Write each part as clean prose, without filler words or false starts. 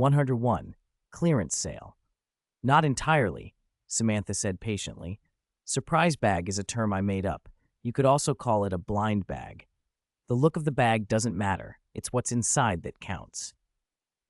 101. Clearance sale. Not entirely, Samantha said patiently. Surprise bag is a term I made up. You could also call it a blind bag. The look of the bag doesn't matter. It's what's inside that counts.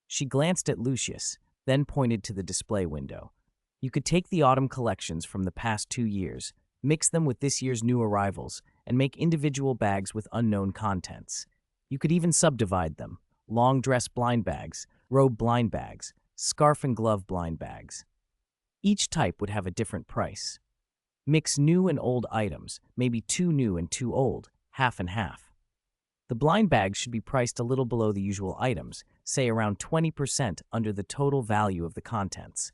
She glanced at Lucius, then pointed to the display window. You could take the autumn collections from the past 2 years, mix them with this year's new arrivals, and make individual bags with unknown contents. You could even subdivide them: long dress blind bags, robe blind bags, scarf and glove blind bags. Each type would have a different price. Mix new and old items, maybe 2 new and 2 old, half and half. The blind bags should be priced a little below the usual items, say around 20% under the total value of the contents.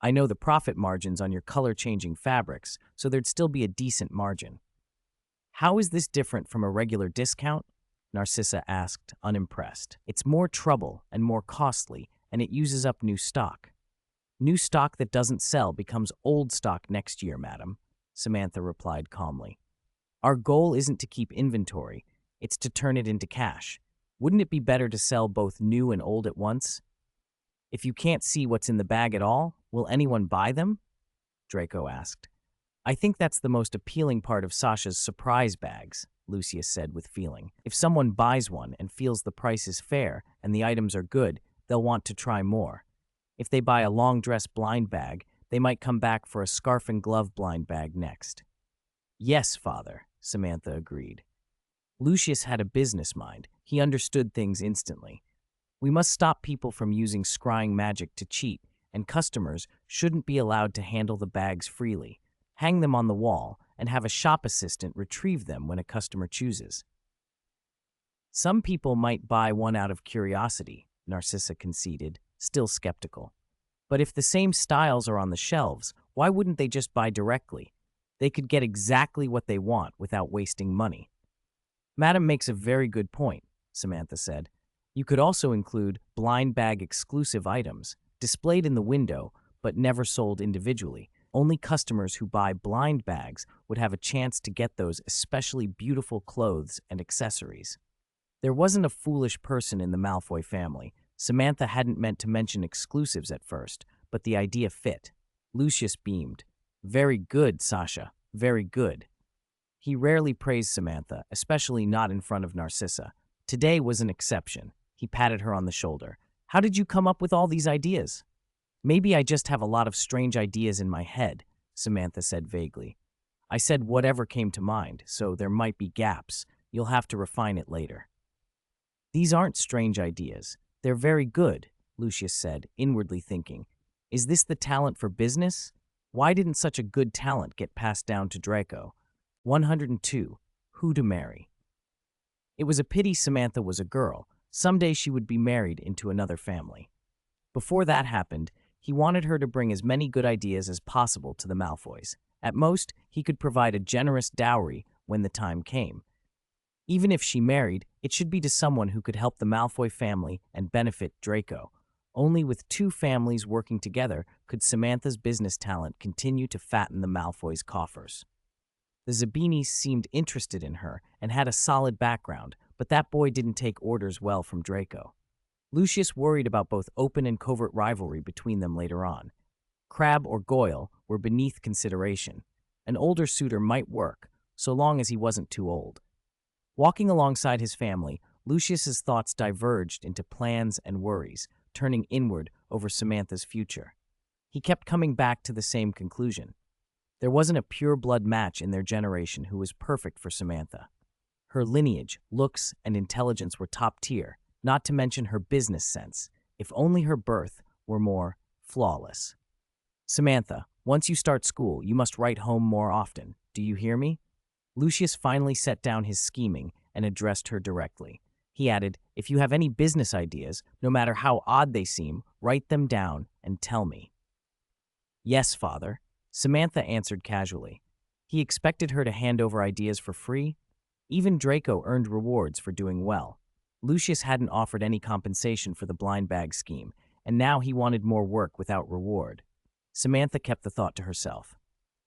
I know the profit margins on your color-changing fabrics, so there'd still be a decent margin. How is this different from a regular discount? Narcissa asked, unimpressed. It's more trouble and more costly, and it uses up new stock. New stock that doesn't sell becomes old stock next year, madam, Samantha replied calmly. Our goal isn't to keep inventory, it's to turn it into cash. Wouldn't it be better to sell both new and old at once? If you can't see what's in the bag at all, will anyone buy them? Draco asked. I think that's the most appealing part of Sasha's surprise bags, Lucius said with feeling. If someone buys one and feels the price is fair and the items are good, they'll want to try more. If they buy a long dress blind bag, they might come back for a scarf and glove blind bag next. Yes, father, Samantha agreed. Lucius had a business mind. He understood things instantly. We must stop people from using scrying magic to cheat, and customers shouldn't be allowed to handle the bags freely. Hang them on the wall and have a shop assistant retrieve them when a customer chooses. Some people might buy one out of curiosity, Narcissa conceded, still skeptical. But if the same styles are on the shelves, why wouldn't they just buy directly? They could get exactly what they want without wasting money. Madam makes a very good point, Samantha said. You could also include blind bag exclusive items, displayed in the window but never sold individually. Only customers who buy blind bags would have a chance to get those especially beautiful clothes and accessories. There wasn't a foolish person in the Malfoy family. Samantha hadn't meant to mention exclusives at first, but the idea fit. Lucius beamed. Very good, Sasha. Very good. He rarely praised Samantha, especially not in front of Narcissa. Today was an exception. He patted her on the shoulder. How did you come up with all these ideas? Maybe I just have a lot of strange ideas in my head, Samantha said vaguely. I said whatever came to mind, so there might be gaps. You'll have to refine it later. These aren't strange ideas. They're very good, Lucius said, inwardly thinking. Is this the talent for business? Why didn't such a good talent get passed down to Draco? 102. Who to marry? It was a pity Samantha was a girl. Someday she would be married into another family. Before that happened, he wanted her to bring as many good ideas as possible to the Malfoys. At most, he could provide a generous dowry when the time came. Even if she married, it should be to someone who could help the Malfoy family and benefit Draco. Only with 2 families working together could Samantha's business talent continue to fatten the Malfoys' coffers. The Zabinis seemed interested in her and had a solid background, but that boy didn't take orders well from Draco. Lucius worried about both open and covert rivalry between them later on. Crabbe or Goyle were beneath consideration. An older suitor might work, so long as he wasn't too old. Walking alongside his family, Lucius's thoughts diverged into plans and worries, turning inward over Samantha's future. He kept coming back to the same conclusion. There wasn't a pure-blood match in their generation who was perfect for Samantha. Her lineage, looks, and intelligence were top tier, not to mention her business sense, if only her birth were more flawless. Samantha, once you start school, you must write home more often. Do you hear me? Lucius finally set down his scheming and addressed her directly. He added, if you have any business ideas, no matter how odd they seem, write them down and tell me. Yes, father, Samantha answered casually. He expected her to hand over ideas for free. Even Draco earned rewards for doing well. Lucius hadn't offered any compensation for the blind bag scheme, and now he wanted more work without reward. Samantha kept the thought to herself.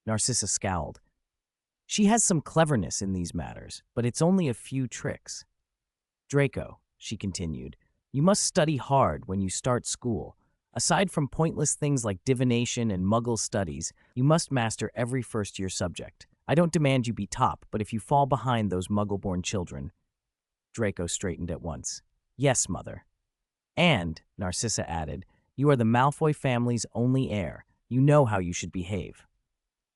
Narcissa scowled. She has some cleverness in these matters, but it's only a few tricks. Draco, she continued, You must study hard when you start school. Aside from pointless things like divination and muggle studies, you must master every first-year subject. I don't demand you be top, but if you fall behind those muggle-born children—" Draco straightened at once. "Yes, mother." "And," Narcissa added, "you are the Malfoy family's only heir. You know how you should behave."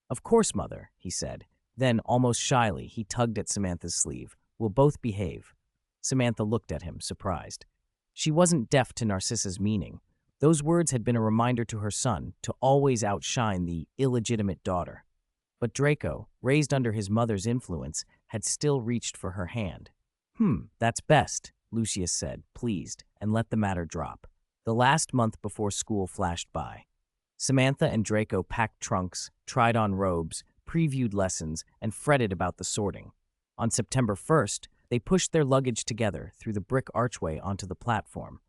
"Of course, mother," he said. Then, almost shyly, he tugged at Samantha's sleeve. "We'll both behave." Samantha looked at him, surprised. She wasn't deaf to Narcissa's meaning. Those words had been a reminder to her son to always outshine the illegitimate daughter. But Draco, raised under his mother's influence, had still reached for her hand. That's best," Lucius said, pleased, and let the matter drop. The last month before school flashed by. Samantha and Draco packed trunks, tried on robes, previewed lessons, and fretted about the sorting. On September 1st, they pushed their luggage together through the brick archway onto the platform.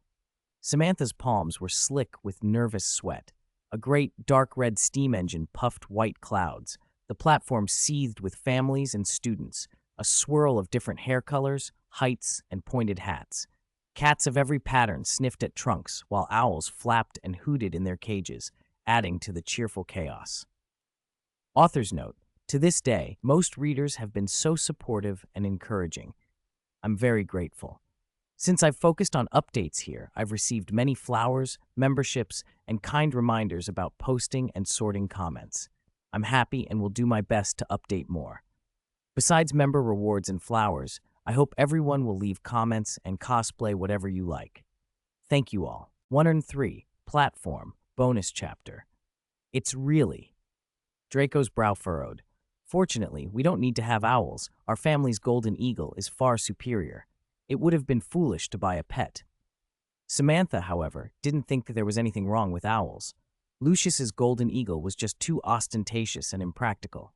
Samantha's palms were slick with nervous sweat. A great, dark red steam engine puffed white clouds. The platform seethed with families and students, a swirl of different hair colors, heights, and pointed hats. Cats of every pattern sniffed at trunks, while owls flapped and hooted in their cages, adding to the cheerful chaos. Author's note: to this day, most readers have been so supportive and encouraging. I'm very grateful. Since I've focused on updates here, I've received many flowers, memberships, and kind reminders about posting and sorting comments. I'm happy and will do my best to update more. Besides member rewards and flowers, I hope everyone will leave comments and cosplay whatever you like. Thank you all. 103, Platform, Bonus Chapter. It's really... Draco's brow furrowed. Fortunately, we don't need to have owls. Our family's golden eagle is far superior. It would have been foolish to buy a pet. Samantha, however, didn't think that there was anything wrong with owls. Lucius's golden eagle was just too ostentatious and impractical.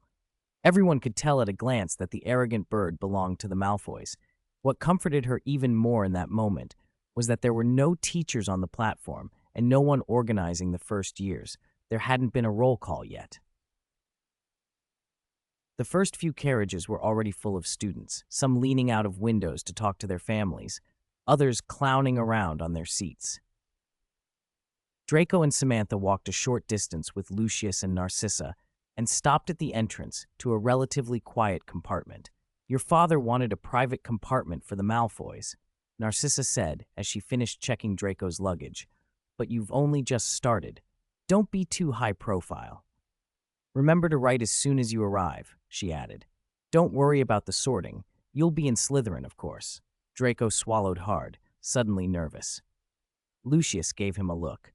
Everyone could tell at a glance that the arrogant bird belonged to the Malfoys. What comforted her even more in that moment was that there were no teachers on the platform and no one organizing the first years. There hadn't been a roll call yet. The first few carriages were already full of students, some leaning out of windows to talk to their families, others clowning around on their seats. Draco and Samantha walked a short distance with Lucius and Narcissa and stopped at the entrance to a relatively quiet compartment. "Your father wanted a private compartment for the Malfoys," Narcissa said as she finished checking Draco's luggage. "But you've only just started. Don't be too high profile. Remember to write as soon as you arrive," she added. "Don't worry about the sorting. You'll be in Slytherin, of course." Draco swallowed hard, suddenly nervous. Lucius gave him a look.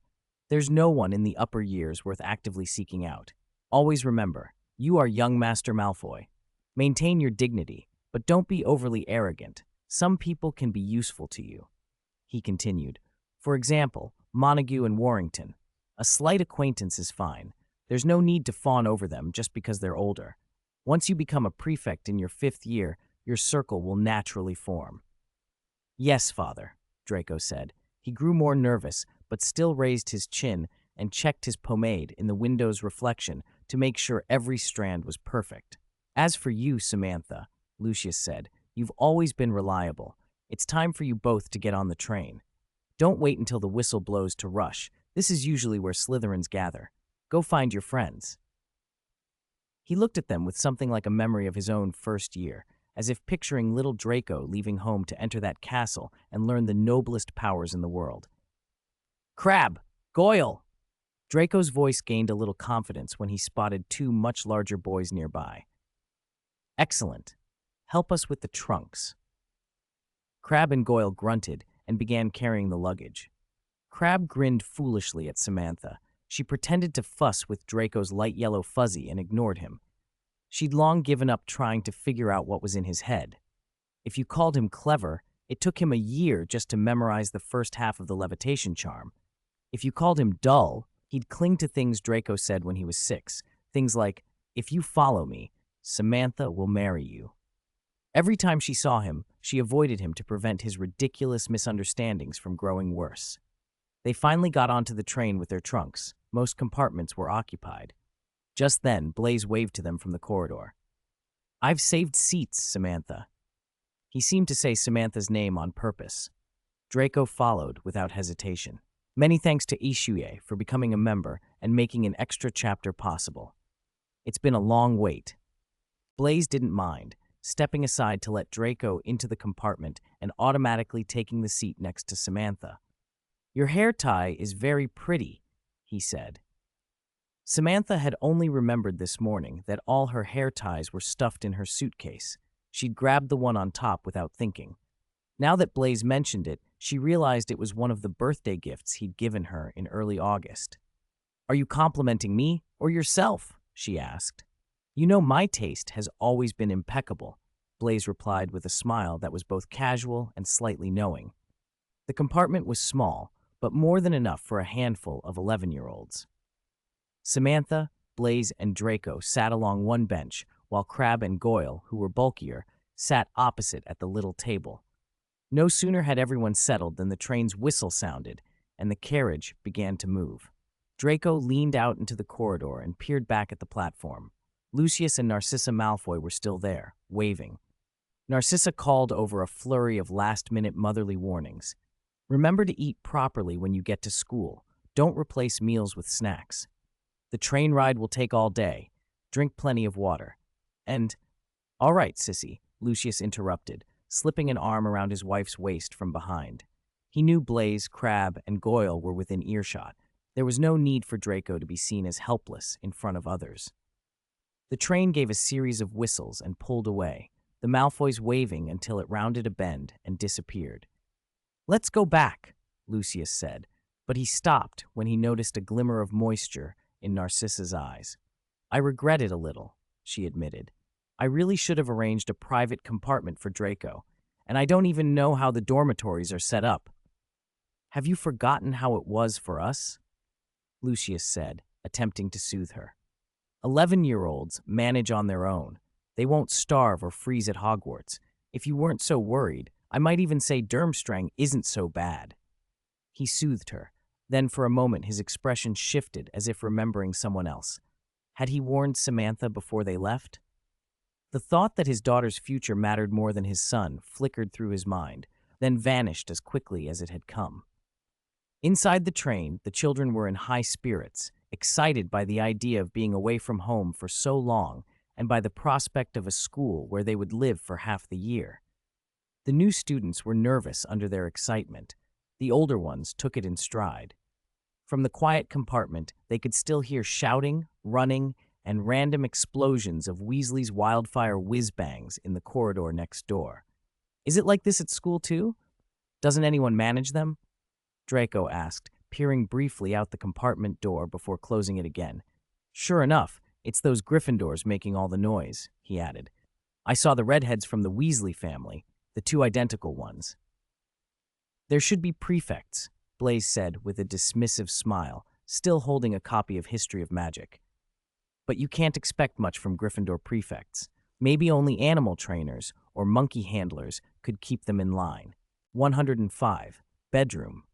"There's no one in the upper years worth actively seeking out. Always remember, you are young Master Malfoy. Maintain your dignity, but don't be overly arrogant. Some people can be useful to you." He continued. "For example, Montague and Warrington. A slight acquaintance is fine. There's no need to fawn over them just because they're older. Once you become a prefect in your 5th year, your circle will naturally form." "Yes, father," Draco said. He grew more nervous, but still raised his chin and checked his pomade in the window's reflection to make sure every strand was perfect. "As for you, Samantha," Lucius said, "you've always been reliable. It's time for you both to get on the train. Don't wait until the whistle blows to rush. This is usually where Slytherins gather. Go find your friends." He looked at them with something like a memory of his own first year, as if picturing little Draco leaving home to enter that castle and learn the noblest powers in the world. "Crabbe! Goyle!" Draco's voice gained a little confidence when he spotted 2 much larger boys nearby. "Excellent. Help us with the trunks." Crabbe and Goyle grunted and began carrying the luggage. Crabbe grinned foolishly at Samantha. She pretended to fuss with Draco's light yellow fuzzy and ignored him. She'd long given up trying to figure out what was in his head. If you called him clever, it took him a year just to memorize the first half of the levitation charm. If you called him dull, he'd cling to things Draco said when he was 6. Things like, "If you follow me, Samantha will marry you." Every time she saw him, she avoided him to prevent his ridiculous misunderstandings from growing worse. They finally got onto the train with their trunks. Most compartments were occupied. Just then, Blaise waved to them from the corridor. "I've saved seats, Samantha." He seemed to say Samantha's name on purpose. Draco followed without hesitation. Many thanks to Ishuye for becoming a member and making an extra chapter possible. It's been a long wait. Blaze didn't mind, stepping aside to let Draco into the compartment and automatically taking the seat next to Samantha. "Your hair tie is very pretty," he said. Samantha had only remembered this morning that all her hair ties were stuffed in her suitcase. She'd grabbed the one on top without thinking. Now that Blaze mentioned it, she realized it was one of the birthday gifts he'd given her in early August. "Are you complimenting me or yourself?" she asked. "You know my taste has always been impeccable," Blaze replied with a smile that was both casual and slightly knowing. The compartment was small, but more than enough for a handful of 11-year-olds. Samantha, Blaze, and Draco sat along one bench, while Crab and Goyle, who were bulkier, sat opposite at the little table. No sooner had everyone settled than the train's whistle sounded, and the carriage began to move. Draco leaned out into the corridor and peered back at the platform. Lucius and Narcissa Malfoy were still there, waving. Narcissa called over a flurry of last-minute motherly warnings. "Remember to eat properly when you get to school. Don't replace meals with snacks. The train ride will take all day. Drink plenty of water. And—" "All right, sissy," Lucius interrupted, slipping an arm around his wife's waist from behind. He knew Blaze, Crab, and Goyle were within earshot. There was no need for Draco to be seen as helpless in front of others. The train gave a series of whistles and pulled away, the Malfoys waving until it rounded a bend and disappeared. "Let's go back," Lucius said, but he stopped when he noticed a glimmer of moisture in Narcissa's eyes. "I regret it a little," she admitted. "I really should have arranged a private compartment for Draco, and I don't even know how the dormitories are set up." "Have you forgotten how it was for us?" Lucius said, attempting to soothe her. 11-year-olds manage on their own. They won't starve or freeze at Hogwarts. If you weren't so worried, I might even say Durmstrang isn't so bad. He soothed her. Then for a moment his expression shifted as if remembering someone else. Had he warned Samantha before they left? The thought that his daughter's future mattered more than his son flickered through his mind, then vanished as quickly as it had come. Inside the train, the children were in high spirits, excited by the idea of being away from home for so long and by the prospect of a school where they would live for half the year. The new students were nervous under their excitement. The older ones took it in stride. From the quiet compartment, they could still hear shouting, running, and random explosions of Weasley's wildfire whiz-bangs in the corridor next door. "Is it like this at school too? Doesn't anyone manage them?" Draco asked, peering briefly out the compartment door before closing it again. "Sure enough, it's those Gryffindors making all the noise," he added. "I saw the redheads from the Weasley family, the two identical ones." "There should be prefects," Blaze said with a dismissive smile, still holding a copy of History of Magic. "But you can't expect much from Gryffindor prefects. Maybe only animal trainers or monkey handlers could keep them in line. 105. Bedroom.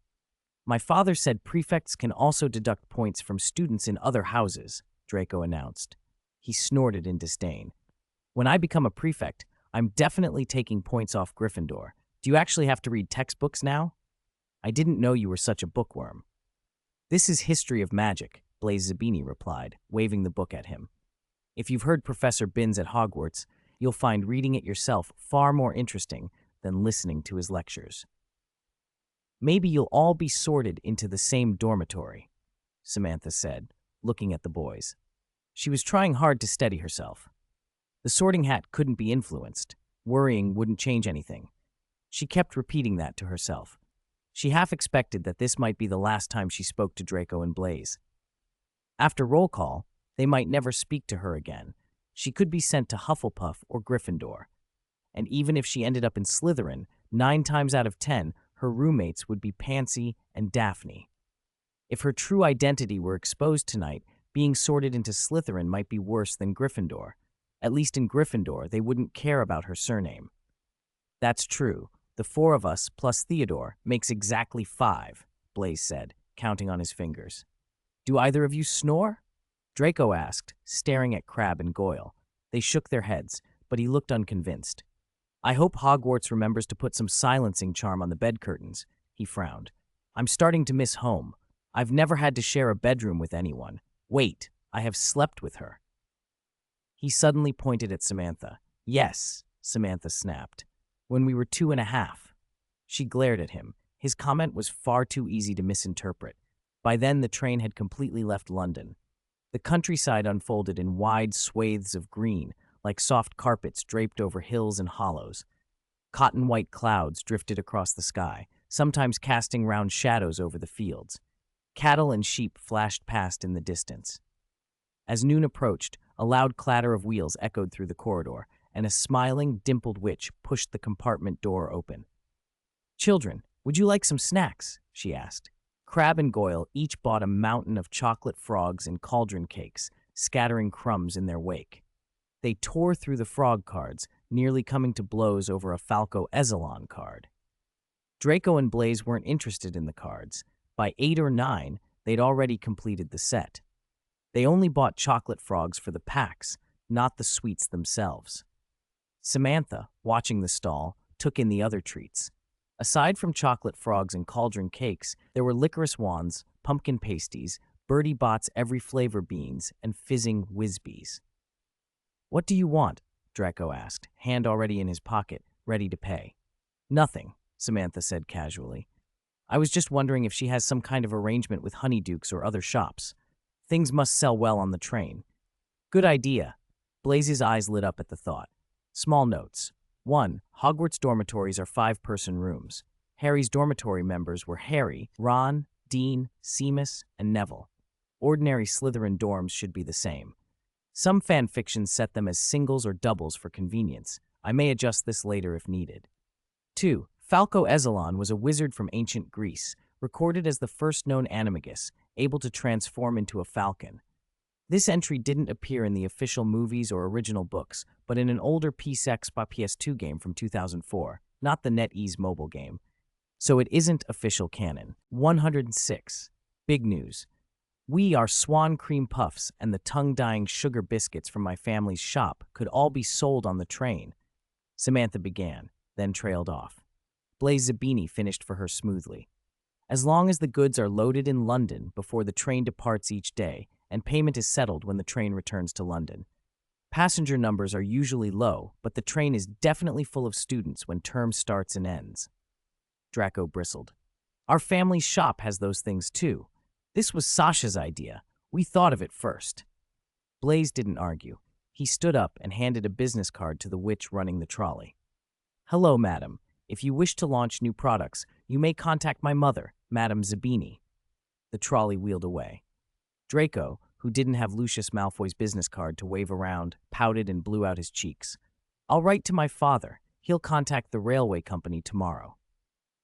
My father said prefects can also deduct points from students in other houses," Draco announced. He snorted in disdain. "When I become a prefect, I'm definitely taking points off Gryffindor. Do you actually have to read textbooks now? I didn't know you were such a bookworm." "This is History of Magic," Blaze Zabini replied, waving the book at him. "If you've heard Professor Binns at Hogwarts, you'll find reading it yourself far more interesting than listening to his lectures." "Maybe you'll all be sorted into the same dormitory," Samantha said, looking at the boys. She was trying hard to steady herself. The Sorting Hat couldn't be influenced. Worrying wouldn't change anything. She kept repeating that to herself. She half expected that this might be the last time she spoke to Draco and Blaze. After roll call, they might never speak to her again. She could be sent to Hufflepuff or Gryffindor. And even if she ended up in Slytherin, 9 times out of 10, her roommates would be Pansy and Daphne. If her true identity were exposed tonight, being sorted into Slytherin might be worse than Gryffindor. At least in Gryffindor, they wouldn't care about her surname. "That's true. The 4 of us plus Theodore makes exactly 5, Blaze said, counting on his fingers. "Do either of you snore?" Draco asked, staring at Crab and Goyle. They shook their heads, but he looked unconvinced. "I hope Hogwarts remembers to put some silencing charm on the bed curtains. He frowned. I'm starting to miss home. I've never had to share a bedroom with anyone. Wait, I have slept with her. He suddenly pointed at Samantha. Yes, Samantha snapped. When we were 2.5. She glared at him. His comment was far too easy to misinterpret. By then, the train had completely left London. The countryside unfolded in wide swathes of green, like soft carpets draped over hills and hollows. Cotton-white clouds drifted across the sky, sometimes casting round shadows over the fields. Cattle and sheep flashed past in the distance. As noon approached, a loud clatter of wheels echoed through the corridor, and a smiling, dimpled witch pushed the compartment door open. "Children, would you like some snacks?" she asked. Crab and Goyle each bought a mountain of chocolate frogs and cauldron cakes, scattering crumbs in their wake. They tore through the frog cards, nearly coming to blows over a Falco Ezzelon card. Draco and Blaze weren't interested in the cards. By 8 or 9, they'd already completed the set. They only bought chocolate frogs for the packs, not the sweets themselves. Samantha, watching the stall, took in the other treats. Aside from chocolate frogs and cauldron cakes, there were licorice wands, pumpkin pasties, Bertie Bott's every flavor beans, and fizzing whiz-bees. "What do you want?" Draco asked, hand already in his pocket, ready to pay. "Nothing," Samantha said casually. "I was just wondering if she has some kind of arrangement with Honeydukes or other shops. Things must sell well on the train." "Good idea." Blaze's eyes lit up at the thought. Small notes. 1. Hogwarts dormitories are 5-person rooms. Harry's dormitory members were Harry, Ron, Dean, Seamus, and Neville. Ordinary Slytherin dorms should be the same. Some fan fictions set them as singles or doubles for convenience. I may adjust this later if needed. 2. Falco Ezzelon was a wizard from ancient Greece, recorded as the first known animagus, able to transform into a falcon. This entry didn't appear in the official movies or original books, but in an older PS2 game from 2004, not the NetEase mobile game. So it isn't official canon. 106. Big news. Our swan cream puffs and the tongue-dyeing sugar biscuits from my family's shop could all be sold on the train. Samantha began, then trailed off. Blaze Zabini finished for her smoothly. As long as the goods are loaded in London before the train departs each day, and payment is settled when the train returns to London. Passenger numbers are usually low, but the train is definitely full of students when term starts and ends. Draco bristled. Our family's shop has those things too. This was Sasha's idea. We thought of it first. Blaze didn't argue. He stood up and handed a business card to the witch running the trolley. "Hello, madam. If you wish to launch new products, you may contact my mother, Madame Zabini." The trolley wheeled away. Draco, who didn't have Lucius Malfoy's business card to wave around, pouted and blew out his cheeks. "I'll write to my father. He'll contact the railway company tomorrow."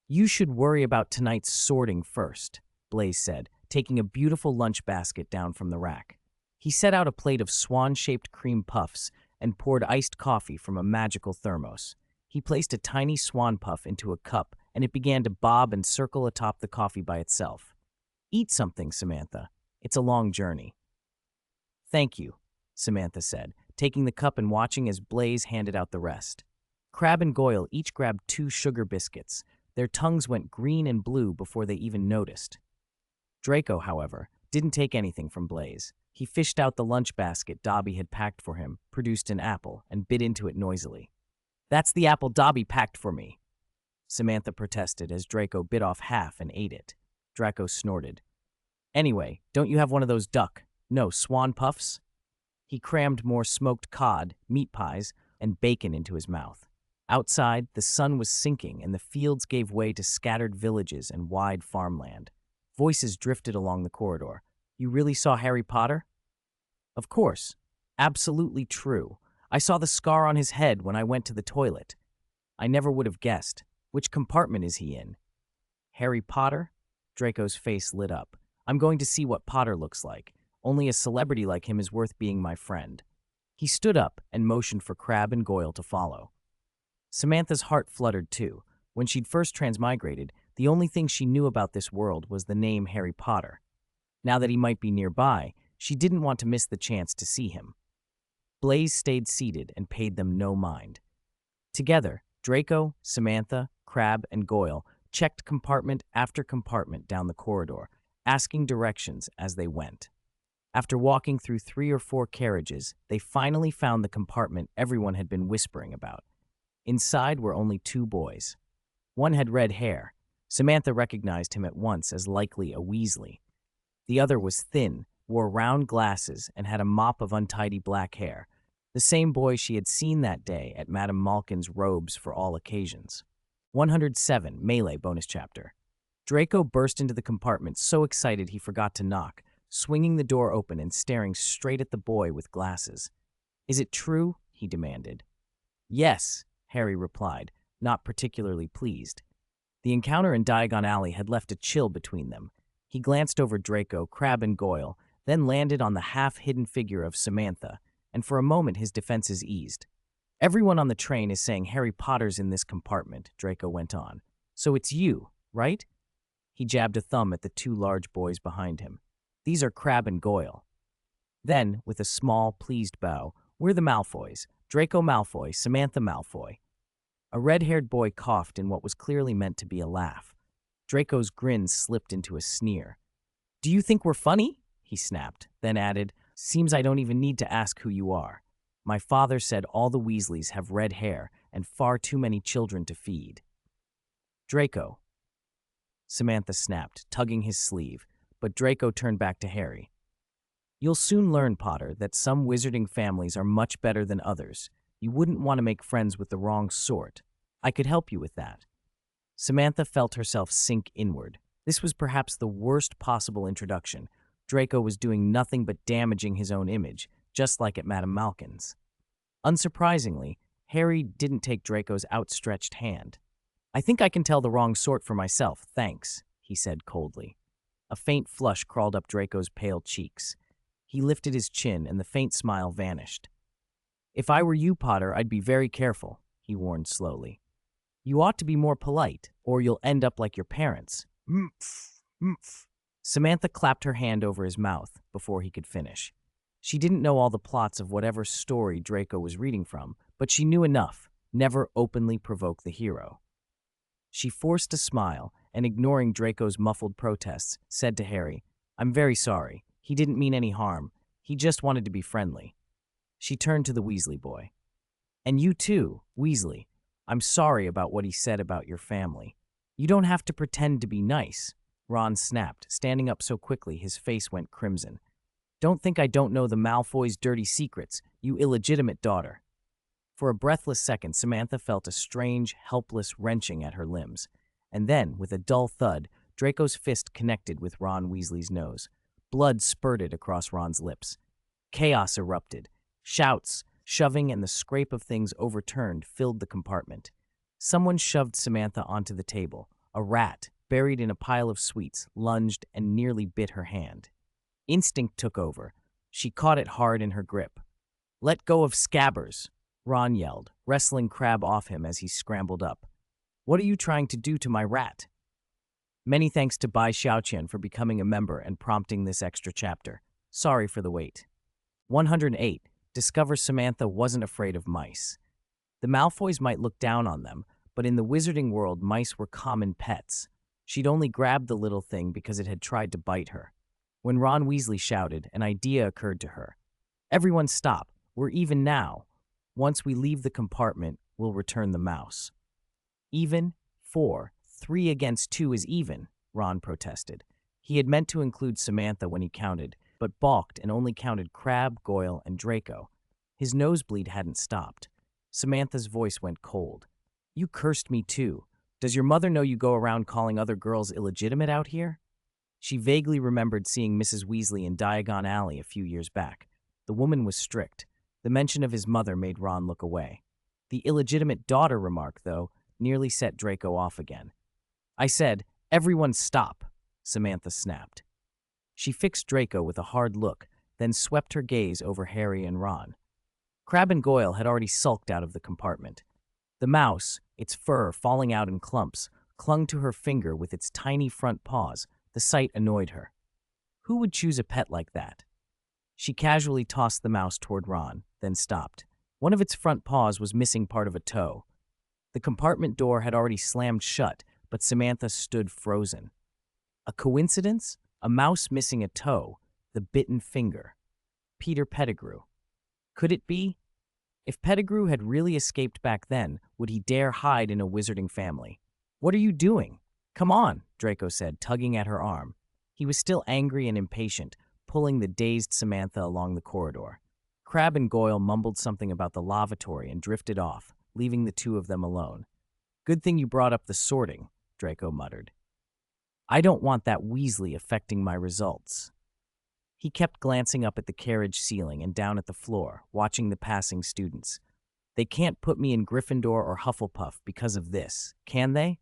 "You should worry about tonight's sorting first," Blaze said, taking a beautiful lunch basket down from the rack. He set out a plate of swan-shaped cream puffs and poured iced coffee from a magical thermos. He placed a tiny swan puff into a cup, and it began to bob and circle atop the coffee by itself. "Eat something, Samantha. It's a long journey." "Thank you," Samantha said, taking the cup and watching as Blaze handed out the rest. Crab and Goyle each grabbed 2 sugar biscuits. Their tongues went green and blue before they even noticed. Draco, however, didn't take anything from Blaze. He fished out the lunch basket Dobby had packed for him, produced an apple, and bit into it noisily. "That's the apple Dobby packed for me," Samantha protested as Draco bit off half and ate it. Draco snorted. "Anyway, don't you have one of those swan puffs?" He crammed more smoked cod, meat pies, and bacon into his mouth. Outside, the sun was sinking and the fields gave way to scattered villages and wide farmland. Voices drifted along the corridor. "You really saw Harry Potter?" "Of course. Absolutely true. I saw the scar on his head when I went to the toilet. I never would have guessed. Which compartment is he in?" "Harry Potter?" Draco's face lit up. "I'm going to see what Potter looks like. Only a celebrity like him is worth being my friend." He stood up and motioned for Crab and Goyle to follow. Samantha's heart fluttered too. When she'd first transmigrated, the only thing she knew about this world was the name Harry Potter. Now that he might be nearby, she didn't want to miss the chance to see him. Blaze stayed seated and paid them no mind. Together, Draco, Samantha, Crab, and Goyle checked compartment after compartment down the corridor, asking directions as they went. After walking through 3 or 4 carriages, they finally found the compartment everyone had been whispering about. Inside were only 2 boys. One had red hair. Samantha recognized him at once as likely a Weasley. The other was thin, wore round glasses, and had a mop of untidy black hair, the same boy she had seen that day at Madame Malkin's robes for all occasions. 107, Melee bonus chapter. Draco burst into the compartment so excited he forgot to knock, swinging the door open and staring straight at the boy with glasses. "Is it true?" he demanded. "Yes," Harry replied, not particularly pleased. The encounter in Diagon Alley had left a chill between them. He glanced over Draco, Crabbe, and Goyle, then landed on the half-hidden figure of Samantha, and for a moment his defenses eased. "Everyone on the train is saying Harry Potter's in this compartment," Draco went on. "So it's you, right?" He jabbed a thumb at the 2 large boys behind him. "These are Crabbe and Goyle." Then, with a small, pleased bow, "We're the Malfoys, Draco Malfoy, Samantha Malfoy." A red-haired boy coughed in what was clearly meant to be a laugh. Draco's grin slipped into a sneer. "Do you think we're funny?" he snapped, then added, "Seems I don't even need to ask who you are. My father said all the Weasleys have red hair and far too many children to feed." "Draco," Samantha snapped, tugging his sleeve, but Draco turned back to Harry. "You'll soon learn, Potter, that some wizarding families are much better than others. You wouldn't want to make friends with the wrong sort. I could help you with that." Samantha felt herself sink inward. This was perhaps the worst possible introduction. Draco was doing nothing but damaging his own image, just like at Madame Malkin's. Unsurprisingly, Harry didn't take Draco's outstretched hand. "I think I can tell the wrong sort for myself, thanks," he said coldly. A faint flush crawled up Draco's pale cheeks. He lifted his chin, and the faint smile vanished. "If I were you, Potter, I'd be very careful," he warned slowly. "You ought to be more polite, or you'll end up like your parents." "Mph, mph." Samantha clapped her hand over his mouth before he could finish. She didn't know all the plots of whatever story Draco was reading from, but she knew enough: never openly provoke the hero. She forced a smile, and ignoring Draco's muffled protests, said to Harry, "I'm very sorry. He didn't mean any harm. He just wanted to be friendly." She turned to the Weasley boy. "And you too, Weasley. I'm sorry about what he said about your family. You don't have to pretend to be nice." Ron snapped, standing up so quickly his face went crimson. "Don't think I don't know the Malfoys' dirty secrets, you illegitimate daughter." For a breathless second, Samantha felt a strange, helpless wrenching at her limbs. And then, with a dull thud, Draco's fist connected with Ron Weasley's nose. Blood spurted across Ron's lips. Chaos erupted. Shouts, shoving, and the scrape of things overturned filled the compartment. Someone shoved Samantha onto the table. A rat, buried in a pile of sweets, lunged and nearly bit her hand. Instinct took over. She caught it hard in her grip. "Let go of Scabbers," Ron yelled, wrestling Crabbe off him as he scrambled up. "What are you trying to do to my rat?" Many thanks to Bai Xiaoqian for becoming a member and prompting this extra chapter. Sorry for the wait. 108. Discover Samantha wasn't afraid of mice. The Malfoys might look down on them, but in the wizarding world, mice were common pets. She'd only grabbed the little thing because it had tried to bite her. When Ron Weasley shouted, an idea occurred to her. "Everyone stop. We're even now. Once we leave the compartment, we'll return the mouse." "Even? 4. 3 against 2 is even," Ron protested. He had meant to include Samantha when he counted, but balked and only counted Crabbe, Goyle, and Draco. His nosebleed hadn't stopped. Samantha's voice went cold. "You cursed me too. Does your mother know you go around calling other girls illegitimate out here?" She vaguely remembered seeing Mrs. Weasley in Diagon Alley a few years back. The woman was strict. The mention of his mother made Ron look away. The illegitimate daughter remark, though, nearly set Draco off again. "I said, everyone stop," Samantha snapped. She fixed Draco with a hard look, then swept her gaze over Harry and Ron. Crabbe and Goyle had already sulked out of the compartment. The mouse, its fur falling out in clumps, clung to her finger with its tiny front paws. The sight annoyed her. Who would choose a pet like that? She casually tossed the mouse toward Ron, then stopped. One of its front paws was missing part of a toe. The compartment door had already slammed shut, but Samantha stood frozen. A coincidence? A mouse missing a toe, the bitten finger. Peter Pettigrew. Could it be? If Pettigrew had really escaped back then, would he dare hide in a wizarding family? "What are you doing?" "Come on," Draco said, tugging at her arm. He was still angry and impatient, pulling the dazed Samantha along the corridor. Crabbe and Goyle mumbled something about the lavatory and drifted off, leaving the two of them alone. "Good thing you brought up the sorting," Draco muttered. "I don't want that Weasley affecting my results." He kept glancing up at the carriage ceiling and down at the floor, watching the passing students. "They can't put me in Gryffindor or Hufflepuff because of this, can they?"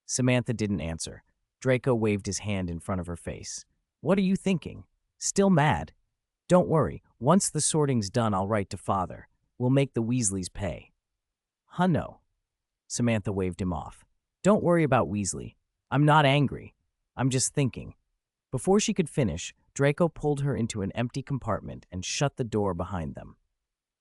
Samantha didn't answer. Draco waved his hand in front of her face. "What are you thinking? Still mad? Don't worry, once the sorting's done, I'll write to Father. We'll make the Weasleys pay." "Huh, no." Samantha waved him off. "Don't worry about Weasley. I'm not angry. I'm just thinking." Before she could finish, Draco pulled her into an empty compartment and shut the door behind them.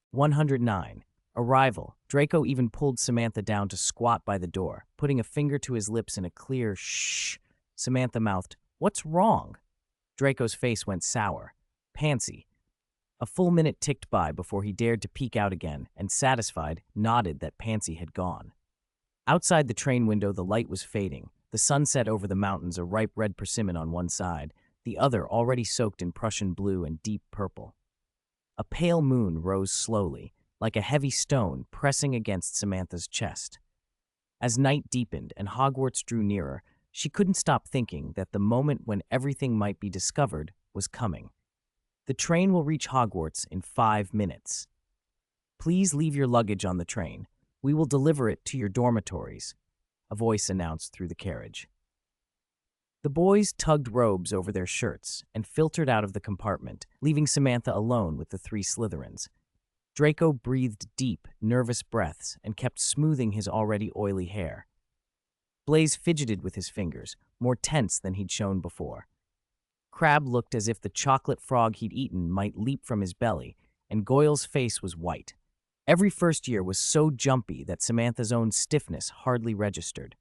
109. Arrival. Draco even pulled Samantha down to squat by the door, putting a finger to his lips in a clear shh. Samantha mouthed, "What's wrong?" Draco's face went sour. "Pansy." A full minute ticked by before he dared to peek out again, and satisfied, nodded that Pansy had gone. Outside the train window, the light was fading. The sun set over the mountains, a ripe red persimmon on one side, the other already soaked in Prussian blue and deep purple. A pale moon rose slowly, like a heavy stone pressing against Samantha's chest. As night deepened and Hogwarts drew nearer, she couldn't stop thinking that the moment when everything might be discovered was coming. "The train will reach Hogwarts in 5 minutes. Please leave your luggage on the train. We will deliver it to your dormitories," a voice announced through the carriage. The boys tugged robes over their shirts and filtered out of the compartment, leaving Samantha alone with the 3 Slytherins. Draco breathed deep, nervous breaths and kept smoothing his already oily hair. Blaise fidgeted with his fingers, more tense than he'd shown before. Crabbe looked as if the chocolate frog he'd eaten might leap from his belly, and Goyle's face was white. Every first year was so jumpy that Samantha's own stiffness hardly registered.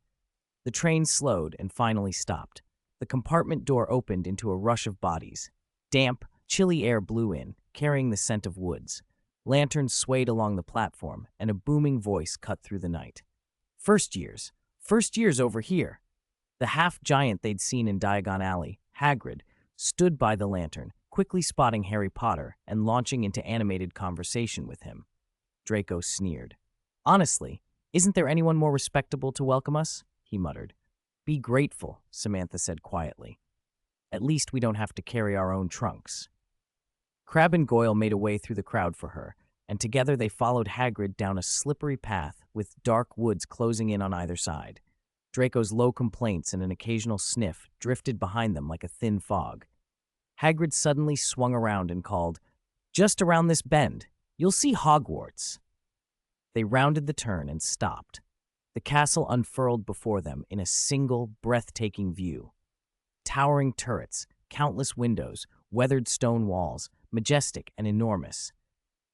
The train slowed and finally stopped. The compartment door opened into a rush of bodies. Damp, chilly air blew in, carrying the scent of woods. Lanterns swayed along the platform, and a booming voice cut through the night. "First years! First years over here!" The half-giant they'd seen in Diagon Alley, Hagrid, stood by the lantern, quickly spotting Harry Potter and launching into animated conversation with him. Draco sneered. "Honestly, isn't there anyone more respectable to welcome us?" he muttered. "Be grateful," Samantha said quietly. "At least we don't have to carry our own trunks." Crabbe and Goyle made a way through the crowd for her, and together they followed Hagrid down a slippery path with dark woods closing in on either side. Draco's low complaints and an occasional sniff drifted behind them like a thin fog. Hagrid suddenly swung around and called, "Just around this bend. You'll see Hogwarts." They rounded the turn and stopped. The castle unfurled before them in a single, breathtaking view. Towering turrets, countless windows, weathered stone walls, majestic and enormous.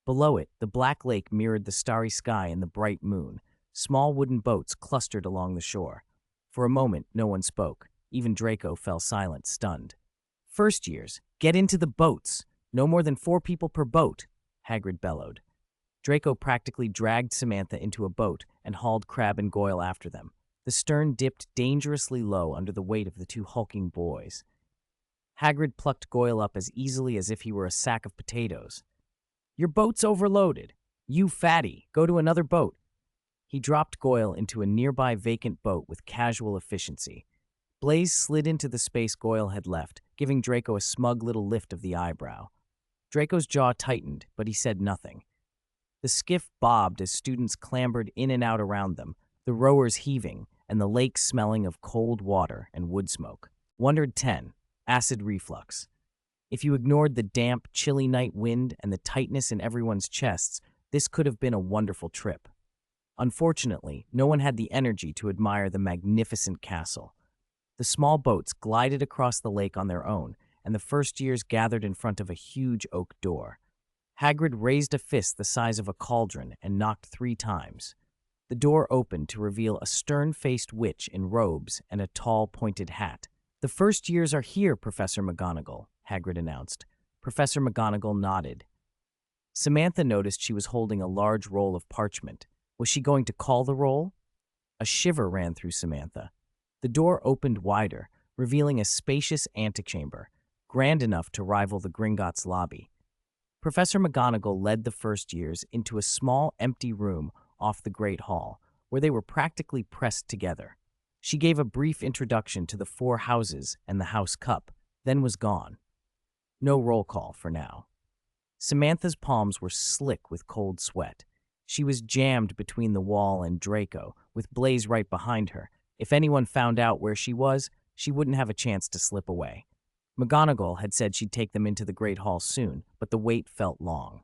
Below it, the black lake mirrored the starry sky and the bright moon. Small wooden boats clustered along the shore. For a moment, no one spoke. Even Draco fell silent, stunned. "First years, get into the boats! No more than 4 people per boat!" Hagrid bellowed. Draco practically dragged Samantha into a boat and hauled Crabbe and Goyle after them. The stern dipped dangerously low under the weight of the 2 hulking boys. Hagrid plucked Goyle up as easily as if he were a sack of potatoes. "Your boat's overloaded. You fatty, go to another boat." He dropped Goyle into a nearby vacant boat with casual efficiency. Blaise slid into the space Goyle had left, giving Draco a smug little lift of the eyebrow. Draco's jaw tightened, but he said nothing. The skiff bobbed as students clambered in and out around them, the rowers heaving, and the lake smelling of cold water and wood smoke. 110. Acid reflux. If you ignored the damp, chilly night wind and the tightness in everyone's chests, this could have been a wonderful trip. Unfortunately, no one had the energy to admire the magnificent castle. The small boats glided across the lake on their own, and the first years gathered in front of a huge oak door. Hagrid raised a fist the size of a cauldron and knocked 3 times. The door opened to reveal a stern-faced witch in robes and a tall, pointed hat. "The first years are here, Professor McGonagall," Hagrid announced. Professor McGonagall nodded. Samantha noticed she was holding a large roll of parchment. Was she going to call the roll? A shiver ran through Samantha. The door opened wider, revealing a spacious antechamber, grand enough to rival the Gringotts lobby. Professor McGonagall led the first years into a small, empty room off the Great Hall, where they were practically pressed together. She gave a brief introduction to the four houses and the house cup, then was gone. No roll call for now. Samantha's palms were slick with cold sweat. She was jammed between the wall and Draco, with Blaise right behind her. If anyone found out where she was, she wouldn't have a chance to slip away. McGonagall had said she'd take them into the Great Hall soon, but the wait felt long.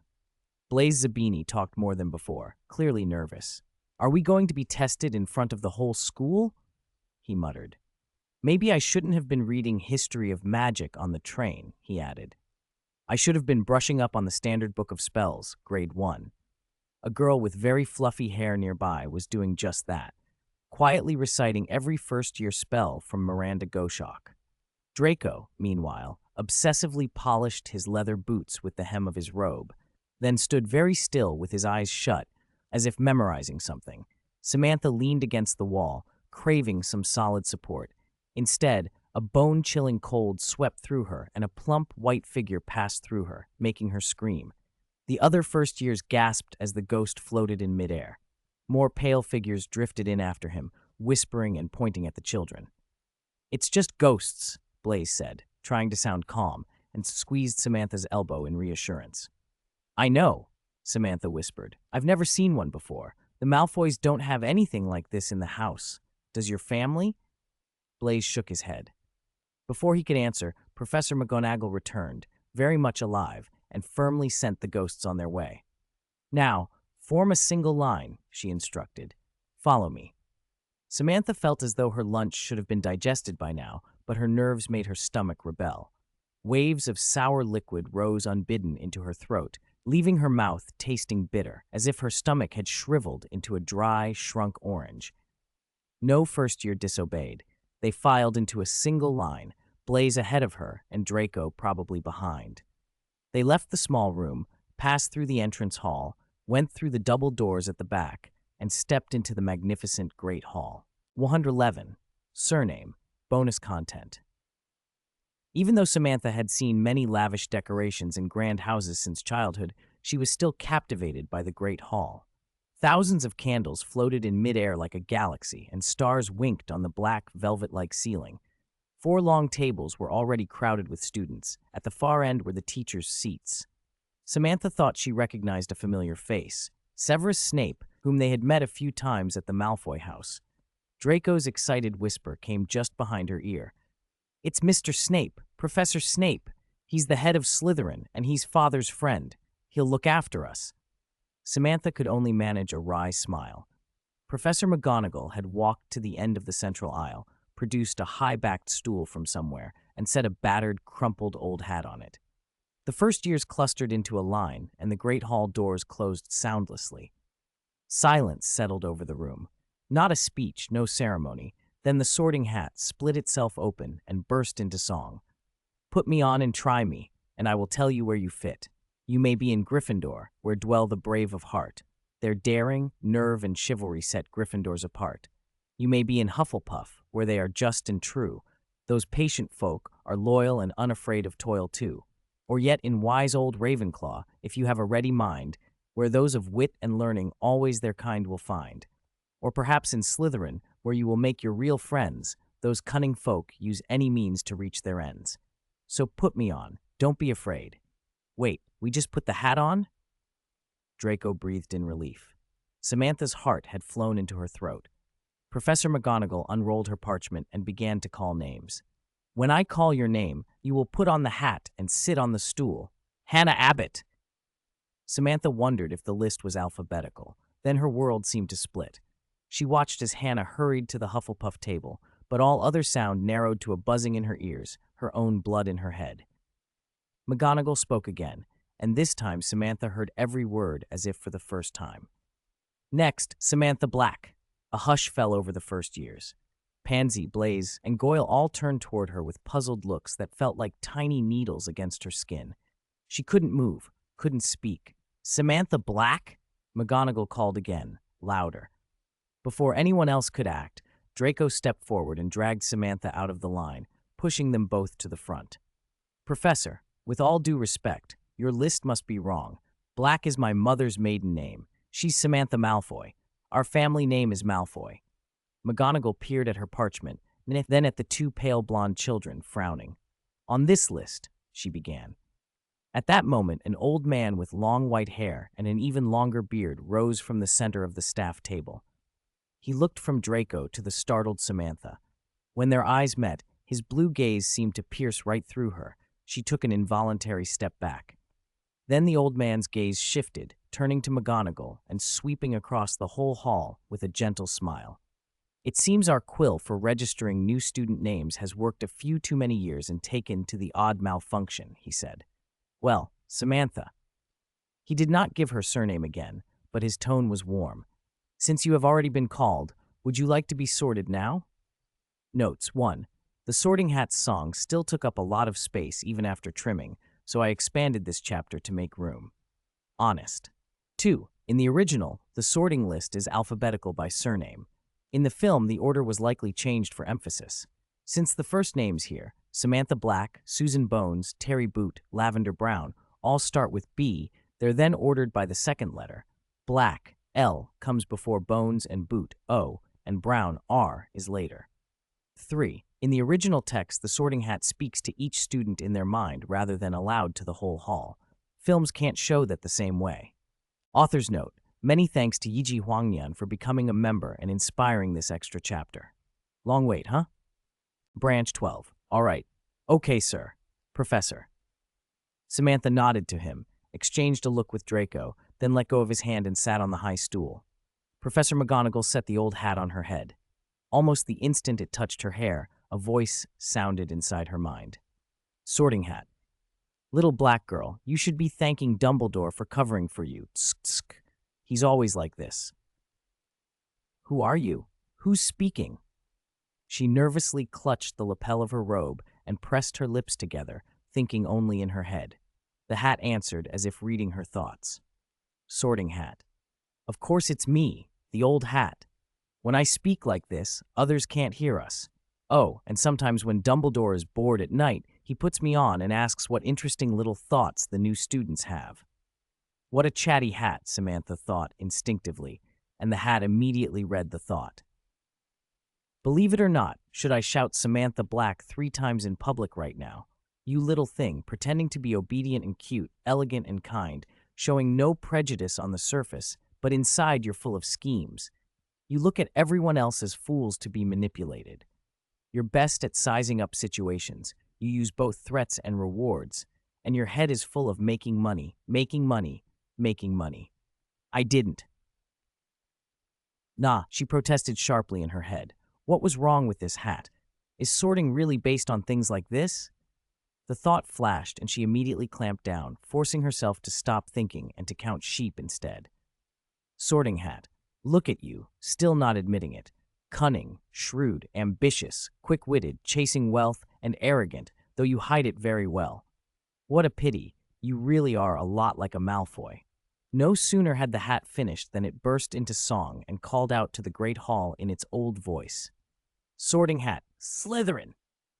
Blaise Zabini talked more than before, clearly nervous. "Are we going to be tested in front of the whole school?" he muttered. "Maybe I shouldn't have been reading History of Magic on the train," he added. "I should have been brushing up on the Standard Book of Spells, Grade 1. A girl with very fluffy hair nearby was doing just that, quietly reciting every first-year spell from Miranda Goshawk. Draco, meanwhile, obsessively polished his leather boots with the hem of his robe, then stood very still with his eyes shut, as if memorizing something. Samantha leaned against the wall, craving some solid support. Instead, a bone-chilling cold swept through her, and a plump, white figure passed through her, making her scream. The other first years gasped as the ghost floated in midair. More pale figures drifted in after him, whispering and pointing at the children. "It's just ghosts," Blaise said, trying to sound calm, and squeezed Samantha's elbow in reassurance. "I know," Samantha whispered. "I've never seen one before. The Malfoys don't have anything like this in the house. Does your family?" Blaise shook his head. Before he could answer, Professor McGonagall returned, very much alive, and firmly sent the ghosts on their way. "Now, form a single line," she instructed. "Follow me." Samantha felt as though her lunch should have been digested by now, but her nerves made her stomach rebel. Waves of sour liquid rose unbidden into her throat, leaving her mouth tasting bitter, as if her stomach had shriveled into a dry, shrunk orange. No first year disobeyed. They filed into a single line, Blaise ahead of her and Draco probably behind. They left the small room, passed through the entrance hall, went through the double doors at the back, and stepped into the magnificent Great Hall. 111. Surname. Bonus content. Even though Samantha had seen many lavish decorations in grand houses since childhood, she was still captivated by the Great Hall. Thousands of candles floated in midair like a galaxy, and stars winked on the black, velvet-like ceiling. 4 long tables were already crowded with students. At the far end were the teachers' seats. Samantha thought she recognized a familiar face, Severus Snape, whom they had met a few times at the Malfoy house. Draco's excited whisper came just behind her ear. "It's Mr. Snape, Professor Snape. He's the head of Slytherin, and he's Father's friend. He'll look after us." Samantha could only manage a wry smile. Professor McGonagall had walked to the end of the central aisle, produced a high-backed stool from somewhere, and set a battered, crumpled old hat on it. The first years clustered into a line, and the Great Hall doors closed soundlessly. Silence settled over the room. Not a speech, no ceremony. Then the Sorting Hat split itself open and burst into song. "Put me on and try me, and I will tell you where you fit. You may be in Gryffindor, where dwell the brave of heart. Their daring, nerve, and chivalry set Gryffindors apart. You may be in Hufflepuff, where they are just and true. Those patient folk are loyal and unafraid of toil too. Or yet in wise old Ravenclaw, if you have a ready mind, where those of wit and learning always their kind will find. Or perhaps in Slytherin, where you will make your real friends. Those cunning folk use any means to reach their ends. So put me on. Don't be afraid." "Wait, we just put the hat on?" Draco breathed in relief. Samantha's heart had flown into her throat. Professor McGonagall unrolled her parchment and began to call names. "When I call your name, you will put on the hat and sit on the stool. Hannah Abbott." Samantha wondered if the list was alphabetical. Then her world seemed to split. She watched as Hannah hurried to the Hufflepuff table, but all other sound narrowed to a buzzing in her ears, her own blood in her head. McGonagall spoke again, and this time Samantha heard every word as if for the first time. Next, Samantha Black. A hush fell over the first years. Pansy, Blaze, and Goyle all turned toward her with puzzled looks that felt like tiny needles against her skin. She couldn't move, couldn't speak. Samantha Black? McGonagall called again, louder. Before anyone else could act, Draco stepped forward and dragged Samantha out of the line, pushing them both to the front. Professor, with all due respect, your list must be wrong. Black is my mother's maiden name. She's Samantha Malfoy. Our family name is Malfoy. McGonagall peered at her parchment, then at the two pale blonde children, frowning. On this list, she began. At that moment, an old man with long white hair and an even longer beard rose from the center of the staff table. He looked from Draco to the startled Samantha. When their eyes met, his blue gaze seemed to pierce right through her. She took an involuntary step back. Then the old man's gaze shifted, turning to McGonagall and sweeping across the whole hall with a gentle smile. It seems our quill for registering new student names has worked a few too many years and taken to the odd malfunction, he said. Well, Samantha. He did not give her surname again, but his tone was warm. Since you have already been called, would you like to be sorted now? Notes. 1. The Sorting Hat's song still took up a lot of space even after trimming, so I expanded this chapter to make room. Honest. 2. In the original, the sorting list is alphabetical by surname. In the film, the order was likely changed for emphasis. Since the first names here, Samantha Black, Susan Bones, Terry Boot, Lavender Brown, all start with B, they're then ordered by the second letter. Black, L, comes before Bones and Boot, O, and Brown, R, is later. 3. In the original text, the Sorting Hat speaks to each student in their mind rather than aloud to the whole hall. Films can't show that the same way. Author's note. Many thanks to Yiji Huangnian for becoming a member and inspiring this extra chapter. Long wait, huh? Branch 12. All right. Okay, sir. Professor. Samantha nodded to him, exchanged a look with Draco, then let go of his hand and sat on the high stool. Professor McGonagall set the old hat on her head. Almost the instant it touched her hair, a voice sounded inside her mind. Sorting Hat. Little black girl, you should be thanking Dumbledore for covering for you. Tsk, tsk. He's always like this. Who are you? Who's speaking? She nervously clutched the lapel of her robe and pressed her lips together, thinking only in her head. The hat answered as if reading her thoughts. Sorting Hat. Of course it's me, the old hat. When I speak like this, others can't hear us. Oh, and sometimes when Dumbledore is bored at night, he puts me on and asks what interesting little thoughts the new students have. What a chatty hat, Samantha thought instinctively, and the hat immediately read the thought. Believe it or not, should I shout Samantha Black 3 times in public right now? You little thing, pretending to be obedient and cute, elegant and kind, showing no prejudice on the surface, but inside you're full of schemes. You look at everyone else as fools to be manipulated. You're best at sizing up situations. You use both threats and rewards, and your head is full of making money, making money, making money. I didn't. Nah, she protested sharply in her head. What was wrong with this hat? Is sorting really based on things like this? The thought flashed, and she immediately clamped down, forcing herself to stop thinking and to count sheep instead. Sorting Hat. Look at you, still not admitting it. Cunning, shrewd, ambitious, quick-witted, chasing wealth, and arrogant, though you hide it very well. What a pity, you really are a lot like a Malfoy. No sooner had the hat finished than it burst into song and called out to the great hall in its old voice. Sorting Hat, Slytherin!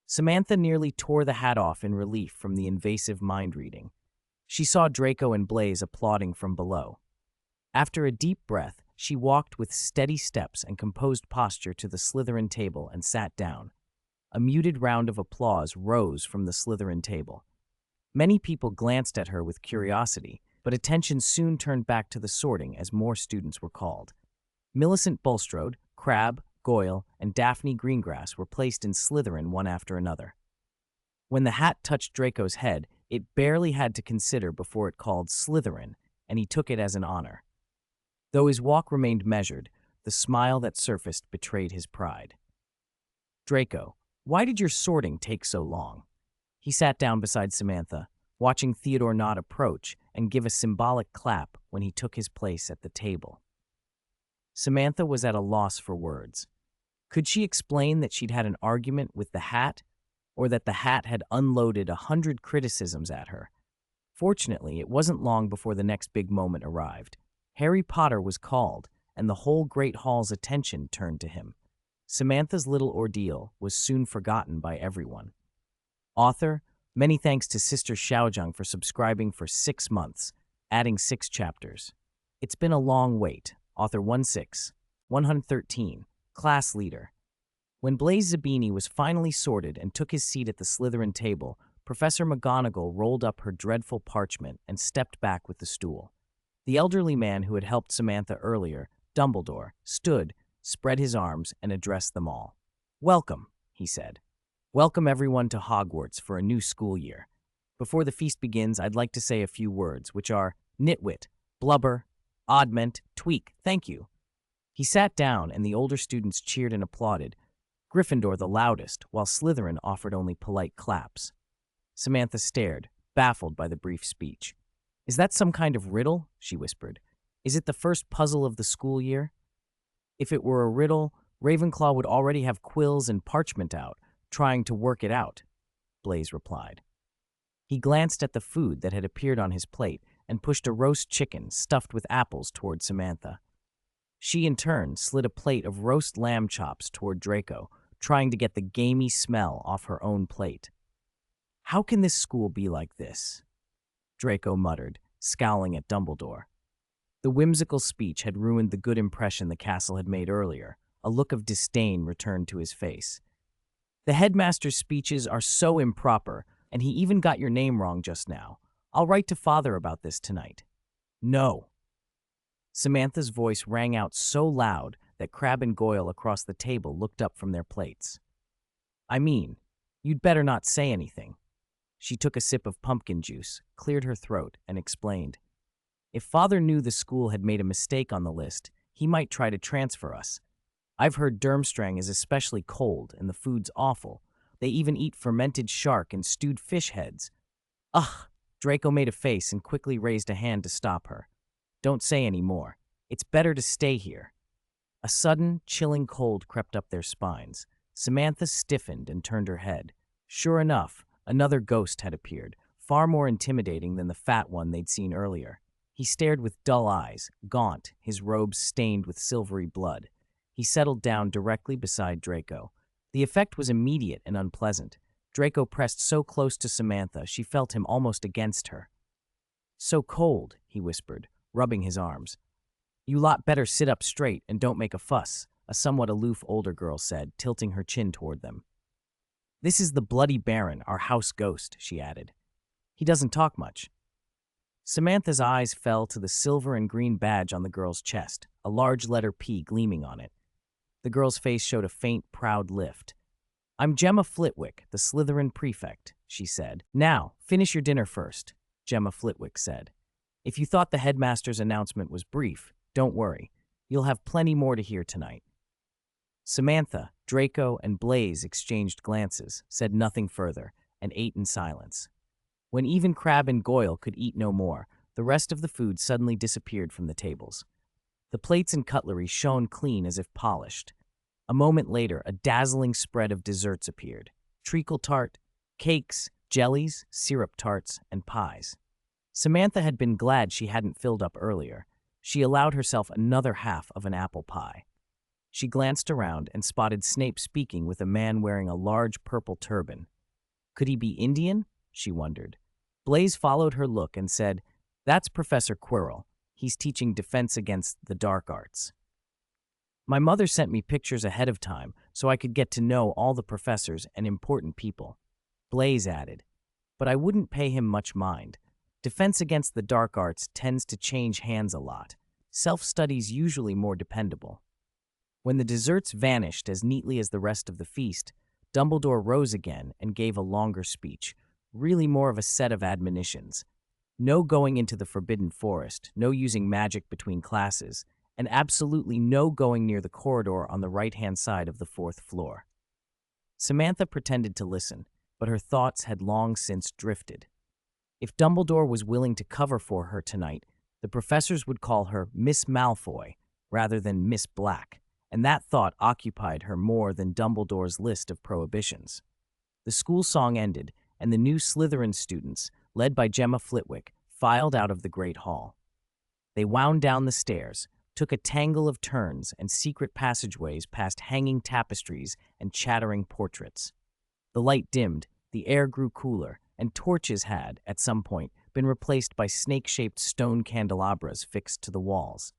Samantha nearly tore the hat off in relief from the invasive mind-reading. She saw Draco and Blaze applauding from below. After a deep breath, she walked with steady steps and composed posture to the Slytherin table and sat down. A muted round of applause rose from the Slytherin table. Many people glanced at her with curiosity, but attention soon turned back to the sorting as more students were called. Millicent Bulstrode, Crabbe, Goyle, and Daphne Greengrass were placed in Slytherin one after another. When the hat touched Draco's head, it barely had to consider before it called Slytherin, and he took it as an honor. Though his walk remained measured, the smile that surfaced betrayed his pride. Draco, why did your sorting take so long? He sat down beside Samantha, watching Theodore nod approach and give a symbolic clap when he took his place at the table. Samantha was at a loss for words. Could she explain that she'd had an argument with the hat, or that the hat had unloaded 100 criticisms at her? Fortunately, it wasn't long before the next big moment arrived. Harry Potter was called, and the whole Great Hall's attention turned to him. Samantha's little ordeal was soon forgotten by everyone. Author, many thanks to Sister Xiaozhang for subscribing for 6 months, adding 6 chapters. It's been a long wait. Author 113, Class Leader. When Blaise Zabini was finally sorted and took his seat at the Slytherin table, Professor McGonagall rolled up her dreadful parchment and stepped back with the stool. The elderly man who had helped Samantha earlier, Dumbledore, stood, spread his arms, and addressed them all. "Welcome," he said. "Welcome everyone to Hogwarts for a new school year. Before the feast begins, I'd like to say a few words, which are nitwit, blubber, oddment, tweak, thank you." He sat down, and the older students cheered and applauded, Gryffindor the loudest, while Slytherin offered only polite claps. Samantha stared, baffled by the brief speech. "Is that some kind of riddle?" she whispered. "Is it the first puzzle of the school year?" "If it were a riddle, Ravenclaw would already have quills and parchment out, trying to work it out," Blaise replied. He glanced at the food that had appeared on his plate and pushed a roast chicken stuffed with apples toward Samantha. She, in turn, slid a plate of roast lamb chops toward Draco, trying to get the gamey smell off her own plate. "How can this school be like this?" Draco muttered, scowling at Dumbledore. The whimsical speech had ruined the good impression the castle had made earlier. A look of disdain returned to his face. "The headmaster's speeches are so improper, and he even got your name wrong just now. I'll write to Father about this tonight." "No." Samantha's voice rang out so loud that Crabbe and Goyle across the table looked up from their plates. "I mean, you'd better not say anything." She took a sip of pumpkin juice, cleared her throat, and explained. "If Father knew the school had made a mistake on the list, he might try to transfer us. I've heard Durmstrang is especially cold and the food's awful. They even eat fermented shark and stewed fish heads." "Ugh!" Draco made a face and quickly raised a hand to stop her. "Don't say any more. It's better to stay here." A sudden, chilling cold crept up their spines. Samantha stiffened and turned her head. Sure enough, another ghost had appeared, far more intimidating than the fat one they'd seen earlier. He stared with dull eyes, gaunt, his robes stained with silvery blood. He settled down directly beside Draco. The effect was immediate and unpleasant. Draco pressed so close to Samantha, she felt him almost against her. "So cold," he whispered, rubbing his arms. "You lot better sit up straight and don't make a fuss," a somewhat aloof older girl said, tilting her chin toward them. "This is the Bloody Baron, our house ghost," she added. "He doesn't talk much." Samantha's eyes fell to the silver and green badge on the girl's chest, a large letter P gleaming on it. The girl's face showed a faint, proud lift. "I'm Gemma Flitwick, the Slytherin prefect," she said. "Now, finish your dinner first," Gemma Flitwick said. "If you thought the headmaster's announcement was brief, don't worry. You'll have plenty more to hear tonight." Samantha, Draco, and Blaise exchanged glances, said nothing further, and ate in silence. When even Crabbe and Goyle could eat no more, the rest of the food suddenly disappeared from the tables. The plates and cutlery shone clean as if polished. A moment later, a dazzling spread of desserts appeared. Treacle tart, cakes, jellies, syrup tarts, and pies. Samantha had been glad she hadn't filled up earlier. She allowed herself another half of an apple pie. She glanced around and spotted Snape speaking with a man wearing a large purple turban. Could he be Indian? She wondered. Blaise followed her look and said, "That's Professor Quirrell. He's teaching defense against the dark arts." "My mother sent me pictures ahead of time so I could get to know all the professors and important people," Blaise added. "But I wouldn't pay him much mind. Defense against the dark arts tends to change hands a lot. Self-study's usually more dependable." When the desserts vanished as neatly as the rest of the feast, Dumbledore rose again and gave a longer speech, really more of a set of admonitions. No going into the Forbidden Forest, no using magic between classes, and absolutely no going near the corridor on the right-hand side of the 4th floor. Samantha pretended to listen, but her thoughts had long since drifted. If Dumbledore was willing to cover for her tonight, the professors would call her Miss Malfoy, rather than Miss Black, and that thought occupied her more than Dumbledore's list of prohibitions. The school song ended, and the new Slytherin students, led by Gemma Flitwick, filed out of the Great Hall. They wound down the stairs, took a tangle of turns and secret passageways past hanging tapestries and chattering portraits. The light dimmed, the air grew cooler, and torches had, at some point, been replaced by snake-shaped stone candelabras fixed to the walls.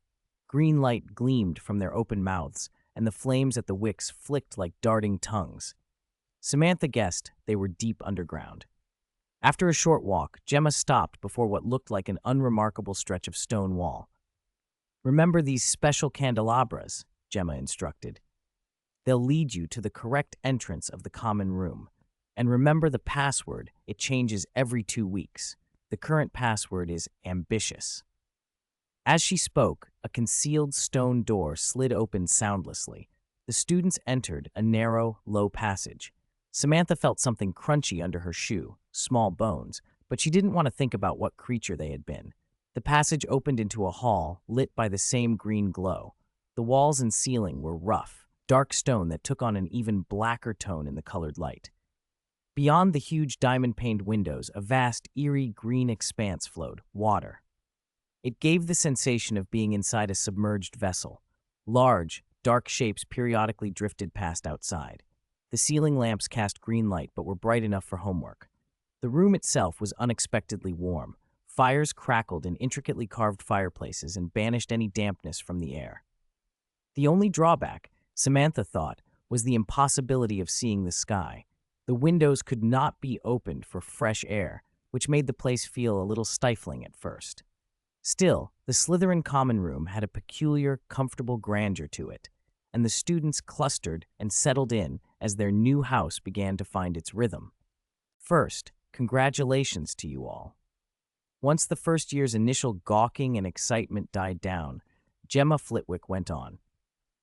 Green light gleamed from their open mouths, and the flames at the wicks flicked like darting tongues. Samantha guessed they were deep underground. After a short walk, Gemma stopped before what looked like an unremarkable stretch of stone wall. "Remember these special candelabras," Gemma instructed. "They'll lead you to the correct entrance of the common room. And remember the password, it changes every 2 weeks. The current password is ambitious." As she spoke, a concealed stone door slid open soundlessly. The students entered a narrow, low passage. Samantha felt something crunchy under her shoe, small bones, but she didn't want to think about what creature they had been. The passage opened into a hall lit by the same green glow. The walls and ceiling were rough, dark stone that took on an even blacker tone in the colored light. Beyond the huge diamond-paned windows, a vast, eerie green expanse flowed, water. It gave the sensation of being inside a submerged vessel. Large, dark shapes periodically drifted past outside. The ceiling lamps cast green light but were bright enough for homework. The room itself was unexpectedly warm. Fires crackled in intricately carved fireplaces and banished any dampness from the air. The only drawback, Samantha thought, was the impossibility of seeing the sky. The windows could not be opened for fresh air, which made the place feel a little stifling at first. Still, the Slytherin common room had a peculiar, comfortable grandeur to it, and the students clustered and settled in as their new house began to find its rhythm. First, congratulations to you all. Once the first year's initial gawking and excitement died down, Gemma Flitwick went on.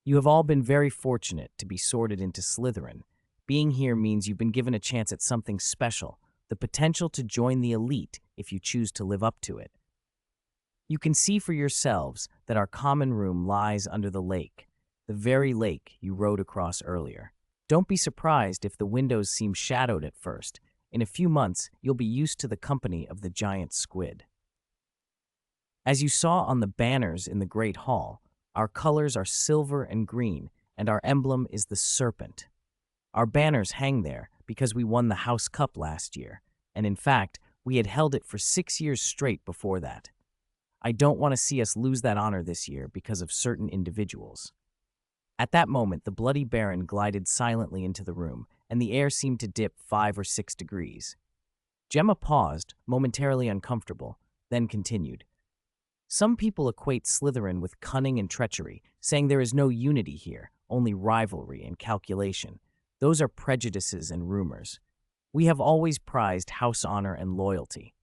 "You have all been very fortunate to be sorted into Slytherin. Being here means you've been given a chance at something special, the potential to join the elite if you choose to live up to it. You can see for yourselves that our common room lies under the lake, the very lake you rode across earlier. Don't be surprised if the windows seem shadowed at first. In a few months, you'll be used to the company of the giant squid. As you saw on the banners in the Great Hall, our colors are silver and green, and our emblem is the serpent. Our banners hang there because we won the House Cup last year, and in fact, we had held it for 6 years straight before that. I don't want to see us lose that honor this year because of certain individuals." At that moment, the Bloody Baron glided silently into the room, and the air seemed to dip 5 or 6 degrees. Gemma paused, momentarily uncomfortable, then continued. "Some people equate Slytherin with cunning and treachery, saying there is no unity here, only rivalry and calculation. Those are prejudices and rumors. We have always prized house honor and loyalty.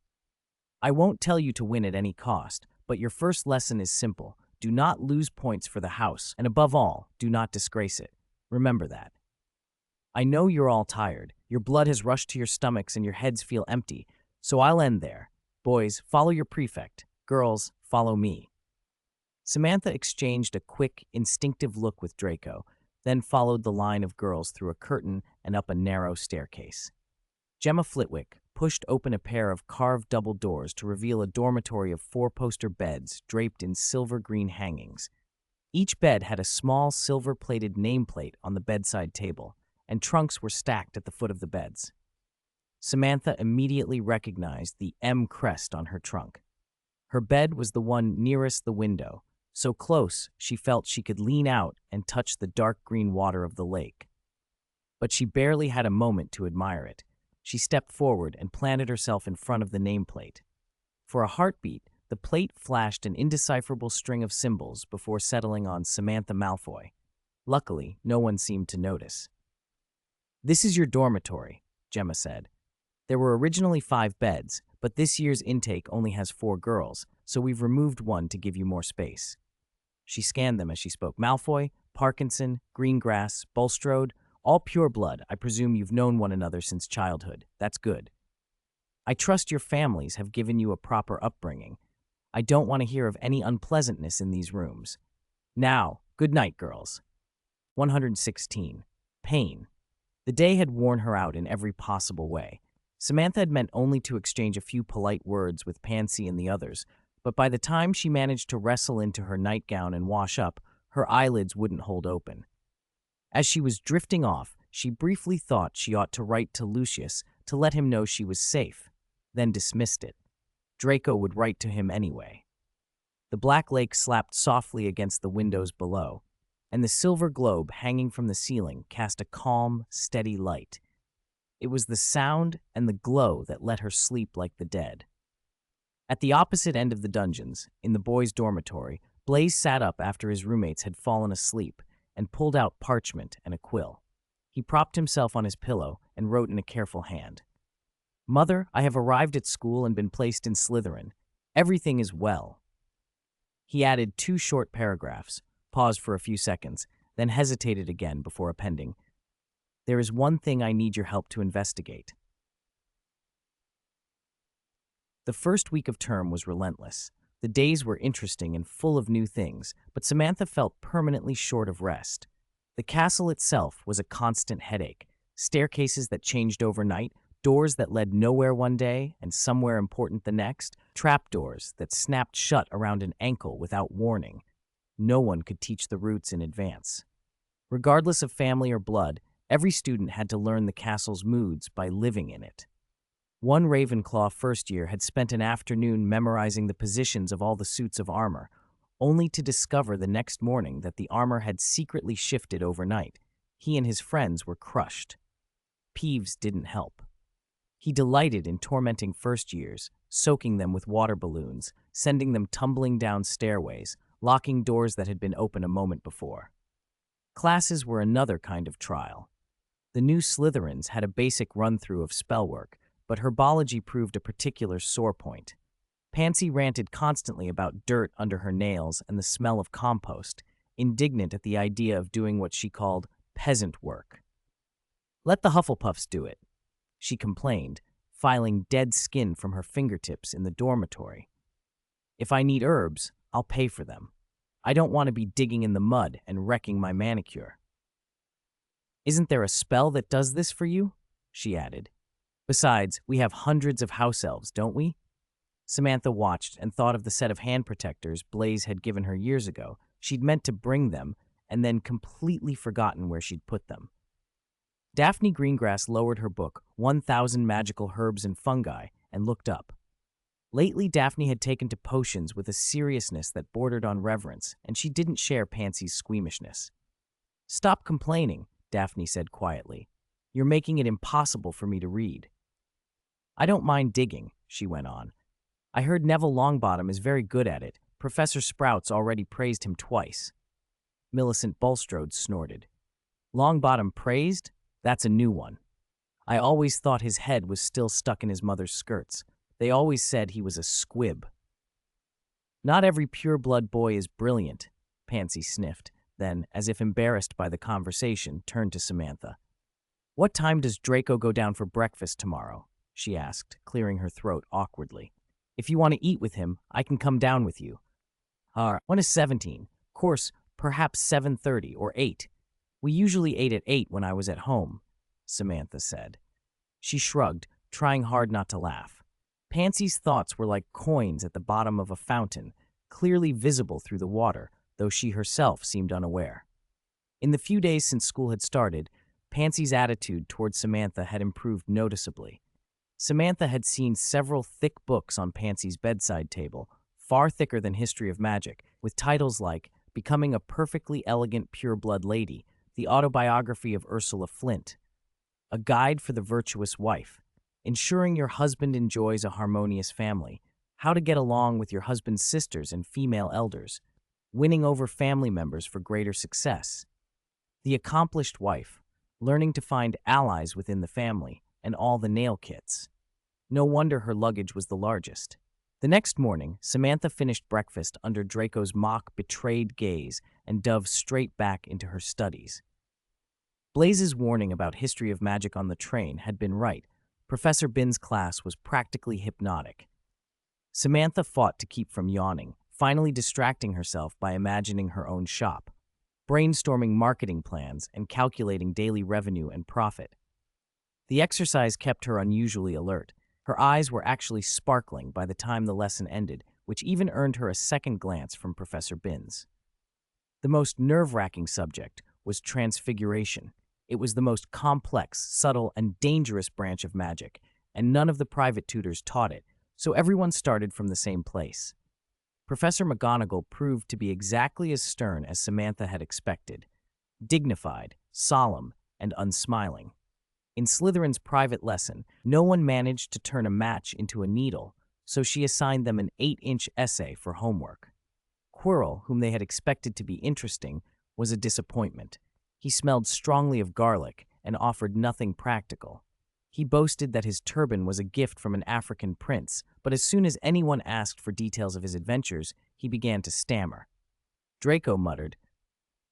I won't tell you to win at any cost, but your first lesson is simple. Do not lose points for the house, and above all, do not disgrace it. Remember that. I know you're all tired. Your blood has rushed to your stomachs and your heads feel empty, so I'll end there. Boys, follow your prefect. Girls, follow me." Samantha exchanged a quick, instinctive look with Draco, then followed the line of girls through a curtain and up a narrow staircase. Gemma Flitwick pushed open a pair of carved double doors to reveal a dormitory of 4-poster beds draped in silver-green hangings. Each bed had a small silver-plated nameplate on the bedside table, and trunks were stacked at the foot of the beds. Samantha immediately recognized the M crest on her trunk. Her bed was the one nearest the window, so close she felt she could lean out and touch the dark green water of the lake. But she barely had a moment to admire it. She stepped forward and planted herself in front of the nameplate. For a heartbeat, the plate flashed an indecipherable string of symbols before settling on Samantha Malfoy. Luckily, no one seemed to notice. "This is your dormitory," Gemma said. "There were originally 5 beds, but this year's intake only has 4 girls, so we've removed one to give you more space." She scanned them as she spoke. "Malfoy, Parkinson, Greengrass, Bulstrode, all pure blood. I presume you've known one another since childhood. That's good. I trust your families have given you a proper upbringing. I don't want to hear of any unpleasantness in these rooms. Now, good night, girls. 116. Pain. The day had worn her out in every possible way. Samantha had meant only to exchange a few polite words with Pansy and the others, but by the time she managed to wrestle into her nightgown and wash up, her eyelids wouldn't hold open. As she was drifting off, she briefly thought she ought to write to Lucius to let him know she was safe, then dismissed it. Draco would write to him anyway. The black lake slapped softly against the windows below, and the silver globe hanging from the ceiling cast a calm, steady light. It was the sound and the glow that let her sleep like the dead. At the opposite end of the dungeons, in the boys' dormitory, Blaze sat up after his roommates had fallen asleep and pulled out parchment and a quill. He propped himself on his pillow and wrote in a careful hand. "Mother, I have arrived at school and been placed in Slytherin. Everything is well." He added 2 short paragraphs, paused for a few seconds, then hesitated again before appending, "There is one thing I need your help to investigate." The first week of term was relentless. The days were interesting and full of new things, but Samantha felt permanently short of rest. The castle itself was a constant headache. Staircases that changed overnight, doors that led nowhere one day and somewhere important the next, trapdoors that snapped shut around an ankle without warning. No one could teach the routes in advance. Regardless of family or blood, every student had to learn the castle's moods by living in it. One Ravenclaw first year had spent an afternoon memorizing the positions of all the suits of armor, only to discover the next morning that the armor had secretly shifted overnight. He and his friends were crushed. Peeves didn't help. He delighted in tormenting first years, soaking them with water balloons, sending them tumbling down stairways, locking doors that had been open a moment before. Classes were another kind of trial. The new Slytherins had a basic run-through of spellwork, but herbology proved a particular sore point. Pansy ranted constantly about dirt under her nails and the smell of compost, indignant at the idea of doing what she called peasant work. "Let the Hufflepuffs do it," she complained, filing dead skin from her fingertips in the dormitory. "If I need herbs, I'll pay for them. I don't want to be digging in the mud and wrecking my manicure." "Isn't there a spell that does this for you?" she added. "Besides, we have hundreds of house elves, don't we?" Samantha watched and thought of the set of hand protectors Blaze had given her years ago. She'd meant to bring them and then completely forgotten where she'd put them. Daphne Greengrass lowered her book, 1,000 Magical Herbs and Fungi, and looked up. Lately, Daphne had taken to potions with a seriousness that bordered on reverence, and she didn't share Pansy's squeamishness. "Stop complaining," Daphne said quietly. "You're making it impossible for me to read." "I don't mind digging," she went on. "I heard Neville Longbottom is very good at it. Professor Sprouts already praised him twice." Millicent Bulstrode snorted. "Longbottom praised? That's a new one. I always thought his head was still stuck in his mother's skirts. They always said he was a squib." "Not every pure-blood boy is brilliant," Pansy sniffed, then, as if embarrassed by the conversation, turned to Samantha. "What time does Draco go down for breakfast tomorrow?" she asked, clearing her throat awkwardly. "If you want to eat with him, I can come down with you." "One is 17. Course, perhaps 7:30 or 8. We usually ate at 8 when I was at home," Samantha said. She shrugged, trying hard not to laugh. Pansy's thoughts were like coins at the bottom of a fountain, clearly visible through the water, though she herself seemed unaware. In the few days since school had started, Pansy's attitude toward Samantha had improved noticeably. Samantha had seen several thick books on Pansy's bedside table, far thicker than History of Magic, with titles like Becoming a Perfectly Elegant Pure-Blood Lady, The Autobiography of Ursula Flint, A Guide for the Virtuous Wife, Ensuring Your Husband Enjoys a Harmonious Family, How to Get Along with Your Husband's Sisters and Female Elders, Winning Over Family Members for Greater Success, The Accomplished Wife, Learning to Find Allies Within the Family, and all the nail kits. No wonder her luggage was the largest. The next morning, Samantha finished breakfast under Draco's mock, betrayed gaze and dove straight back into her studies. Blaze's warning about History of Magic on the train had been right. Professor Bin's class was practically hypnotic. Samantha fought to keep from yawning, finally distracting herself by imagining her own shop, brainstorming marketing plans, and calculating daily revenue and profit. The exercise kept her unusually alert. Her eyes were actually sparkling by the time the lesson ended, which even earned her a second glance from Professor Binns. The most nerve-wracking subject was transfiguration. It was the most complex, subtle, and dangerous branch of magic, and none of the private tutors taught it, so everyone started from the same place. Professor McGonagall proved to be exactly as stern as Samantha had expected, dignified, solemn, and unsmiling. In Slytherin's private lesson, no one managed to turn a match into a needle, so she assigned them an 8-inch essay for homework. Quirrell, whom they had expected to be interesting, was a disappointment. He smelled strongly of garlic and offered nothing practical. He boasted that his turban was a gift from an African prince, but as soon as anyone asked for details of his adventures, he began to stammer. Draco muttered,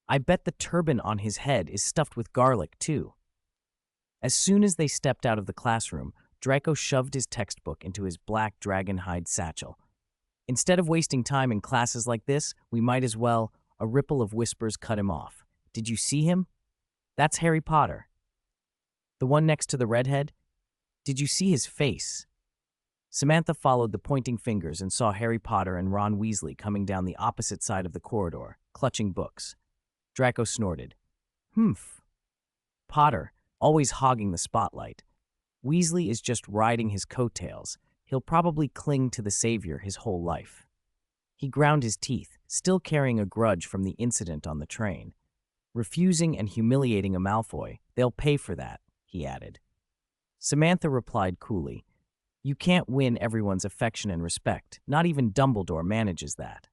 "I bet the turban on his head is stuffed with garlic, too." As soon as they stepped out of the classroom, Draco shoved his textbook into his black dragon hide satchel. "Instead of wasting time in classes like this, we might as well—" A ripple of whispers cut him off. "Did you see him? That's Harry Potter." "The one next to the redhead? Did you see his face?" Samantha followed the pointing fingers and saw Harry Potter and Ron Weasley coming down the opposite side of the corridor, clutching books. Draco snorted. "Humph. Potter, always hogging the spotlight. Weasley is just riding his coattails. He'll probably cling to the savior his whole life." He ground his teeth, still carrying a grudge from the incident on the train. "Refusing and humiliating a Malfoy, they'll pay for that," he added. Samantha replied coolly, "You can't win everyone's affection and respect. Not even Dumbledore manages that."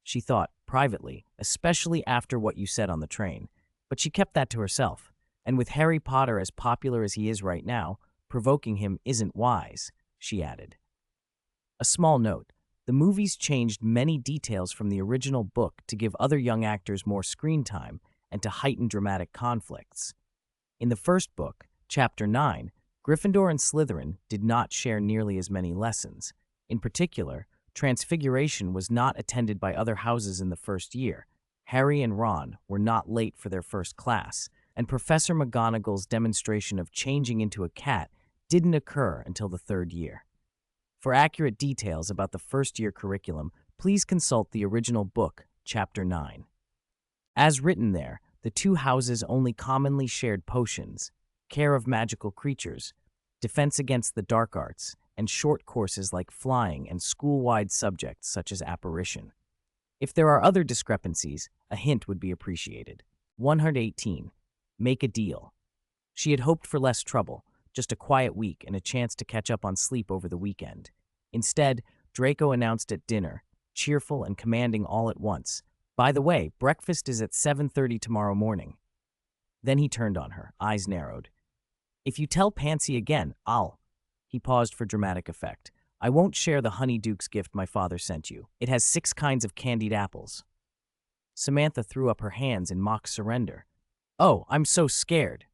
She thought, privately, especially after what you said on the train. But she kept that to herself. And with Harry Potter as popular as he is right now, provoking him isn't wise, she added. A small note. The movies changed many details from the original book to give other young actors more screen time and to heighten dramatic conflicts. In the first book, Chapter 9, Gryffindor and Slytherin did not share nearly as many lessons. In particular, Transfiguration was not attended by other houses in the first year. Harry and Ron were not late for their first class, and Professor McGonagall's demonstration of changing into a cat didn't occur until the third year. For accurate details about the first-year curriculum, please consult the original book, Chapter 9. As written there, the two houses only commonly shared potions, care of magical creatures, defense against the dark arts, and short courses like flying and school-wide subjects such as apparition. If there are other discrepancies, a hint would be appreciated. 118. Make a deal. She had hoped for less trouble, just a quiet week and a chance to catch up on sleep over the weekend. Instead, Draco announced at dinner, cheerful and commanding all at once, "By the way, breakfast is at 7:30 tomorrow morning." Then he turned on her, eyes narrowed. "If you tell Pansy again, I'll—" He paused for dramatic effect. "I won't share the Honeyduke's gift my father sent you. It has 6 kinds of candied apples." Samantha threw up her hands in mock surrender. "Oh, I'm so scared."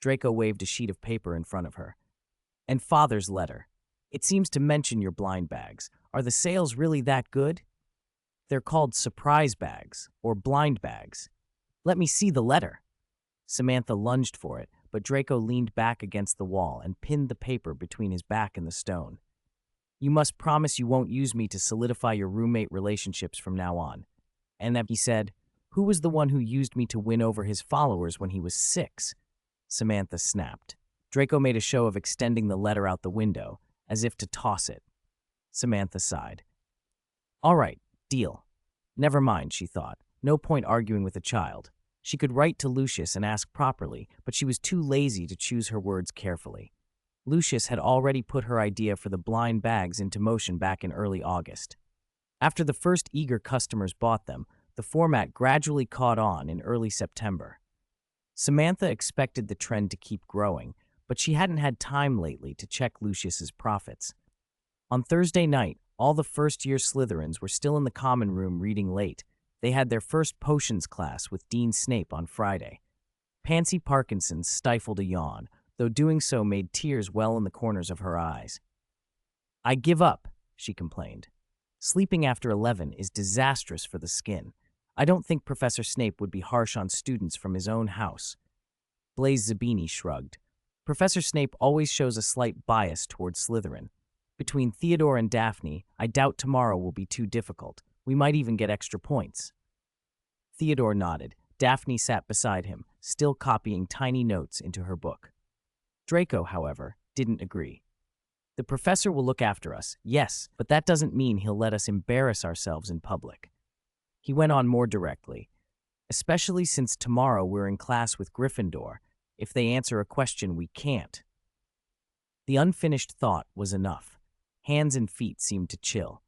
Draco waved a sheet of paper in front of her. "And Father's letter. It seems to mention your blind bags. Are the sales really that good?" "They're called surprise bags, or blind bags." "Let me see the letter." Samantha lunged for it, but Draco leaned back against the wall and pinned the paper between his back and the stone. "You must promise you won't use me to solidify your roommate relationships from now on." And then he said, "Who was the one who used me to win over his followers when he was 6? Samantha snapped. Draco made a show of extending the letter out the window, as if to toss it. Samantha sighed. "All right, deal." Never mind, she thought. No point arguing with a child. She could write to Lucius and ask properly, but she was too lazy to choose her words carefully. Lucius had already put her idea for the blind bags into motion back in early August. After the first eager customers bought them, the format gradually caught on in early September. Samantha expected the trend to keep growing, but she hadn't had time lately to check Lucius's profits. On Thursday night, all the first-year Slytherins were still in the common room reading late. They had their first potions class with Dean Snape on Friday. Pansy Parkinson stifled a yawn, though doing so made tears well in the corners of her eyes. "I give up," she complained. Sleeping after 11 is disastrous for the skin. I don't think Professor Snape would be harsh on students from his own house." Blaise Zabini shrugged. "Professor Snape always shows a slight bias towards Slytherin. Between Theodore and Daphne, I doubt tomorrow will be too difficult. We might even get extra points." Theodore nodded. Daphne sat beside him, still copying tiny notes into her book. Draco, however, didn't agree. "The professor will look after us, yes, but that doesn't mean he'll let us embarrass ourselves in public." He went on more directly. "Especially since tomorrow we're in class with Gryffindor. If they answer a question we can't." The unfinished thought was enough. Hands and feet seemed to chill.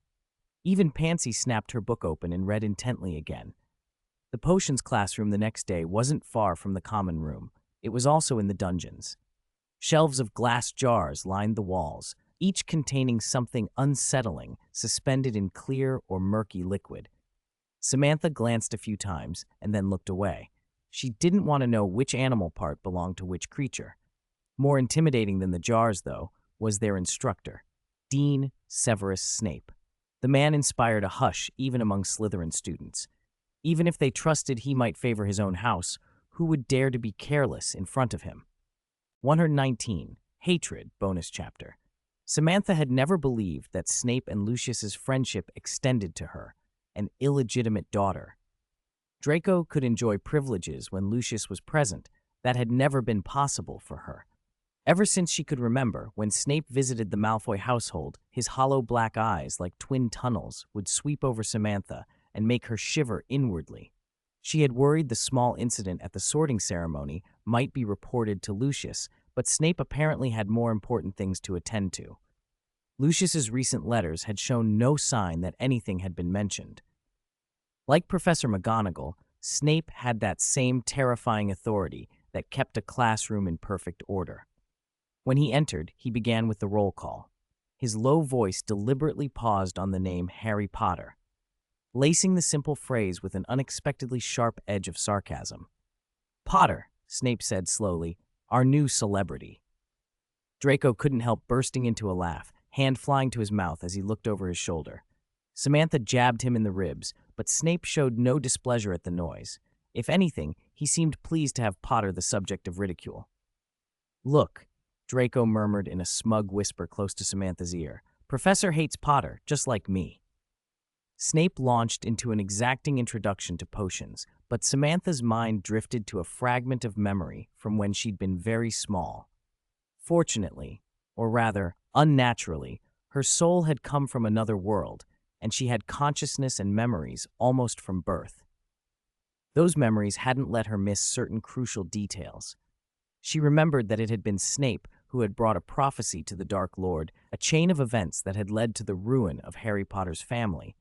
Even Pansy snapped her book open and read intently again. The potions classroom the next day wasn't far from the common room. It was also in the dungeons. Shelves of glass jars lined the walls, each containing something unsettling, suspended in clear or murky liquid. Samantha glanced a few times and then looked away. She didn't want to know which animal part belonged to which creature. More intimidating than the jars, though, was their instructor, Dean Severus Snape. The man inspired a hush even among Slytherin students. Even if they trusted he might favor his own house, who would dare to be careless in front of him? 119. Hatred, bonus chapter. Samantha had never believed that Snape and Lucius's friendship extended to her, an illegitimate daughter. Draco could enjoy privileges when Lucius was present that had never been possible for her. Ever since she could remember, when Snape visited the Malfoy household, his hollow black eyes, like twin tunnels, would sweep over Samantha and make her shiver inwardly. She had worried the small incident at the sorting ceremony might be reported to Lucius, but Snape apparently had more important things to attend to. Lucius's recent letters had shown no sign that anything had been mentioned. Like Professor McGonagall, Snape had that same terrifying authority that kept a classroom in perfect order. When he entered, he began with the roll call. His low voice deliberately paused on the name Harry Potter, lacing the simple phrase with an unexpectedly sharp edge of sarcasm. "Potter," Snape said slowly, "our new celebrity." Draco couldn't help bursting into a laugh, hand flying to his mouth as he looked over his shoulder. Samantha jabbed him in the ribs, but Snape showed no displeasure at the noise. If anything, he seemed pleased to have Potter the subject of ridicule. "Look," Draco murmured in a smug whisper close to Samantha's ear, "Professor hates Potter, just like me." Snape launched into an exacting introduction to potions, but Samantha's mind drifted to a fragment of memory from when she'd been very small. Fortunately, or rather, unnaturally, her soul had come from another world, and she had consciousness and memories almost from birth. Those memories hadn't let her miss certain crucial details. She remembered that it had been Snape who had brought a prophecy to the Dark Lord, a chain of events that had led to the ruin of Harry Potter's family.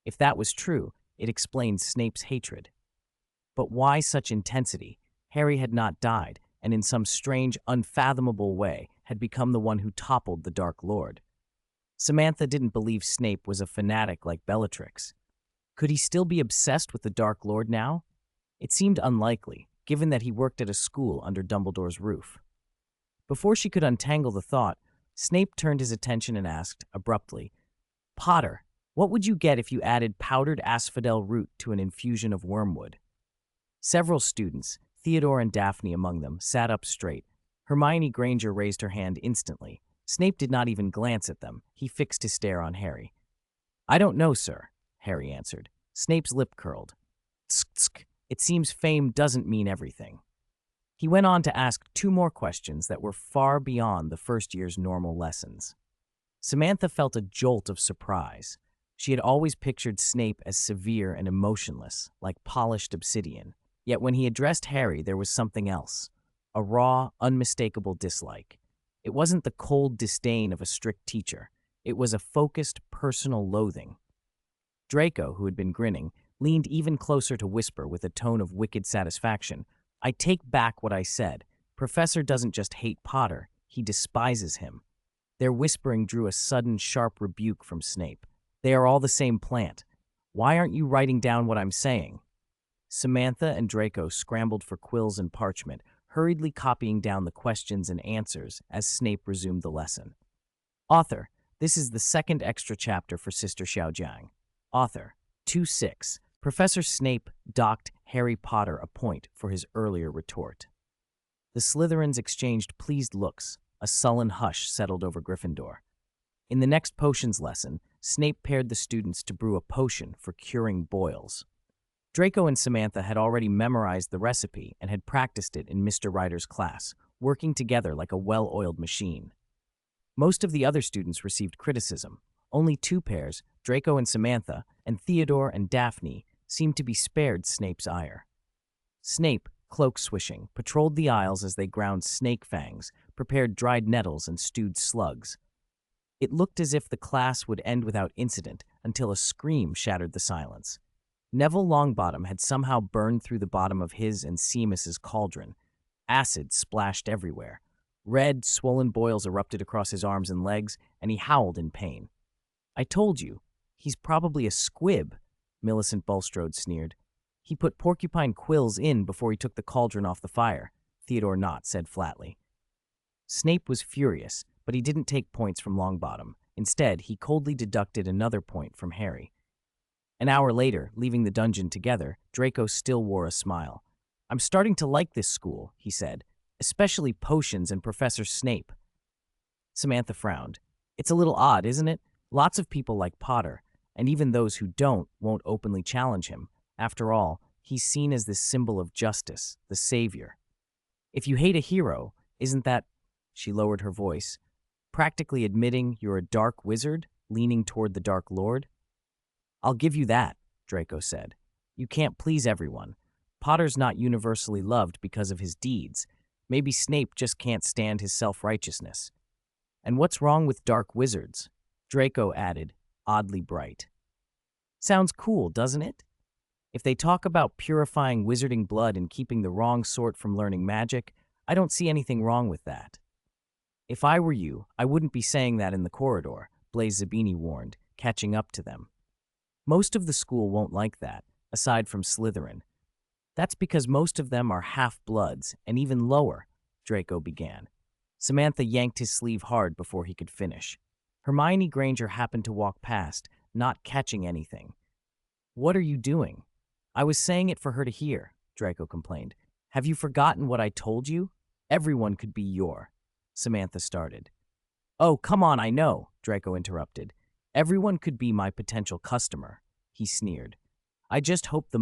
If that was true, it explained Snape's hatred. But why such intensity? Harry had not died, and in some strange, unfathomable way had become the one who toppled the Dark Lord. Samantha didn't believe Snape was a fanatic like Bellatrix. Could he still be obsessed with the Dark Lord now? It seemed unlikely, given that he worked at a school under Dumbledore's roof. Before she could untangle the thought, Snape turned his attention and asked, abruptly, "Potter, what would you get if you added powdered asphodel root to an infusion of wormwood?" Several students, Theodore and Daphne among them, sat up straight. Hermione Granger raised her hand instantly. Snape did not even glance at them. He fixed his stare on Harry. "I don't know, sir," Harry answered. Snape's lip curled. "Tsk, tsk. It seems fame doesn't mean everything." He went on to ask two more questions that were far beyond the first year's normal lessons. Samantha felt a jolt of surprise. She had always pictured Snape as severe and emotionless, like polished obsidian. Yet when he addressed Harry, there was something else, a raw, unmistakable dislike. It wasn't the cold disdain of a strict teacher. It was a focused, personal loathing. Draco, who had been grinning, leaned even closer to whisper with a tone of wicked satisfaction, "I take back what I said. Professor doesn't just hate Potter, he despises him." Their whispering drew a sudden, sharp rebuke from Snape. "They are all the same plant. Why aren't you writing down what I'm saying?" Samantha and Draco scrambled for quills and parchment, hurriedly copying down the questions and answers as Snape resumed the lesson. "Author, This is the second extra chapter for Sister Xiaojiang. Author 2-6. Professor Snape docked Harry Potter a point for his earlier retort. The Slytherins exchanged pleased looks. A sullen hush settled over Gryffindor. In the next potions lesson, Snape paired the students to brew a potion for curing boils. Draco and Samantha had already memorized the recipe and had practiced it in Mr. Ryder's class, working together like a well-oiled machine. Most of the other students received criticism. Only two pairs, Draco and Samantha, and Theodore and Daphne, seemed to be spared Snape's ire. Snape, cloak swishing, patrolled the aisles as they ground snake fangs, prepared dried nettles and stewed slugs. It looked as if the class would end without incident until a scream shattered the silence. Neville Longbottom had somehow burned through the bottom of his and Seamus's cauldron. Acid splashed everywhere. Red, swollen boils erupted across his arms and legs, and he howled in pain. "I told you, he's probably a squib," Millicent Bulstrode sneered. "He put porcupine quills in before he took the cauldron off the fire," Theodore Knott said flatly. Snape was furious, but he didn't take points from Longbottom. Instead, he coldly deducted another point from Harry. An hour later, leaving the dungeon together, Draco still wore a smile. "I'm starting to like this school," he said, "especially potions and Professor Snape." Samantha frowned. "It's a little odd, isn't it? Lots of people like Potter, and even those who don't won't openly challenge him. After all, he's seen as this symbol of justice, the savior. If you hate a hero, isn't that—" she lowered her voice, "practically admitting you're a dark wizard, leaning toward the Dark Lord?" "I'll give you that," Draco said. "You can't please everyone. Potter's not universally loved because of his deeds. Maybe Snape just can't stand his self-righteousness. And what's wrong with dark wizards?" Draco added, oddly bright. "Sounds cool, doesn't it? If they talk about purifying wizarding blood and keeping the wrong sort from learning magic, I don't see anything wrong with that." "If I were you, I wouldn't be saying that in the corridor," Blaise Zabini warned, catching up to them. "Most of the school won't like that, aside from Slytherin. That's because most of them are half-bloods, and even lower," Draco began. Samantha yanked his sleeve hard before he could finish. Hermione Granger happened to walk past, not catching anything. "What are you doing?" "I was saying it for her to hear," Draco complained. "Have you forgotten what I told you? Everyone could be your—" Samantha started. "Oh, come on, I know," Draco interrupted. "Everyone could be my potential customer," he sneered. "I just hope the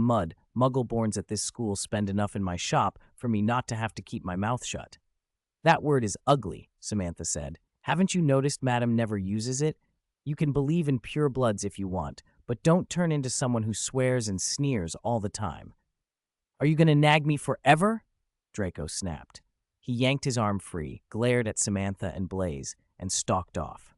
Muggleborns at this school spend enough in my shop for me not to have to keep my mouth shut." "That word is ugly," Samantha said. "Haven't you noticed Madam never uses it? You can believe in purebloods if you want, but don't turn into someone who swears and sneers all the time." "Are you going to nag me forever?" Draco snapped. He yanked his arm free, glared at Samantha and Blaise, and stalked off.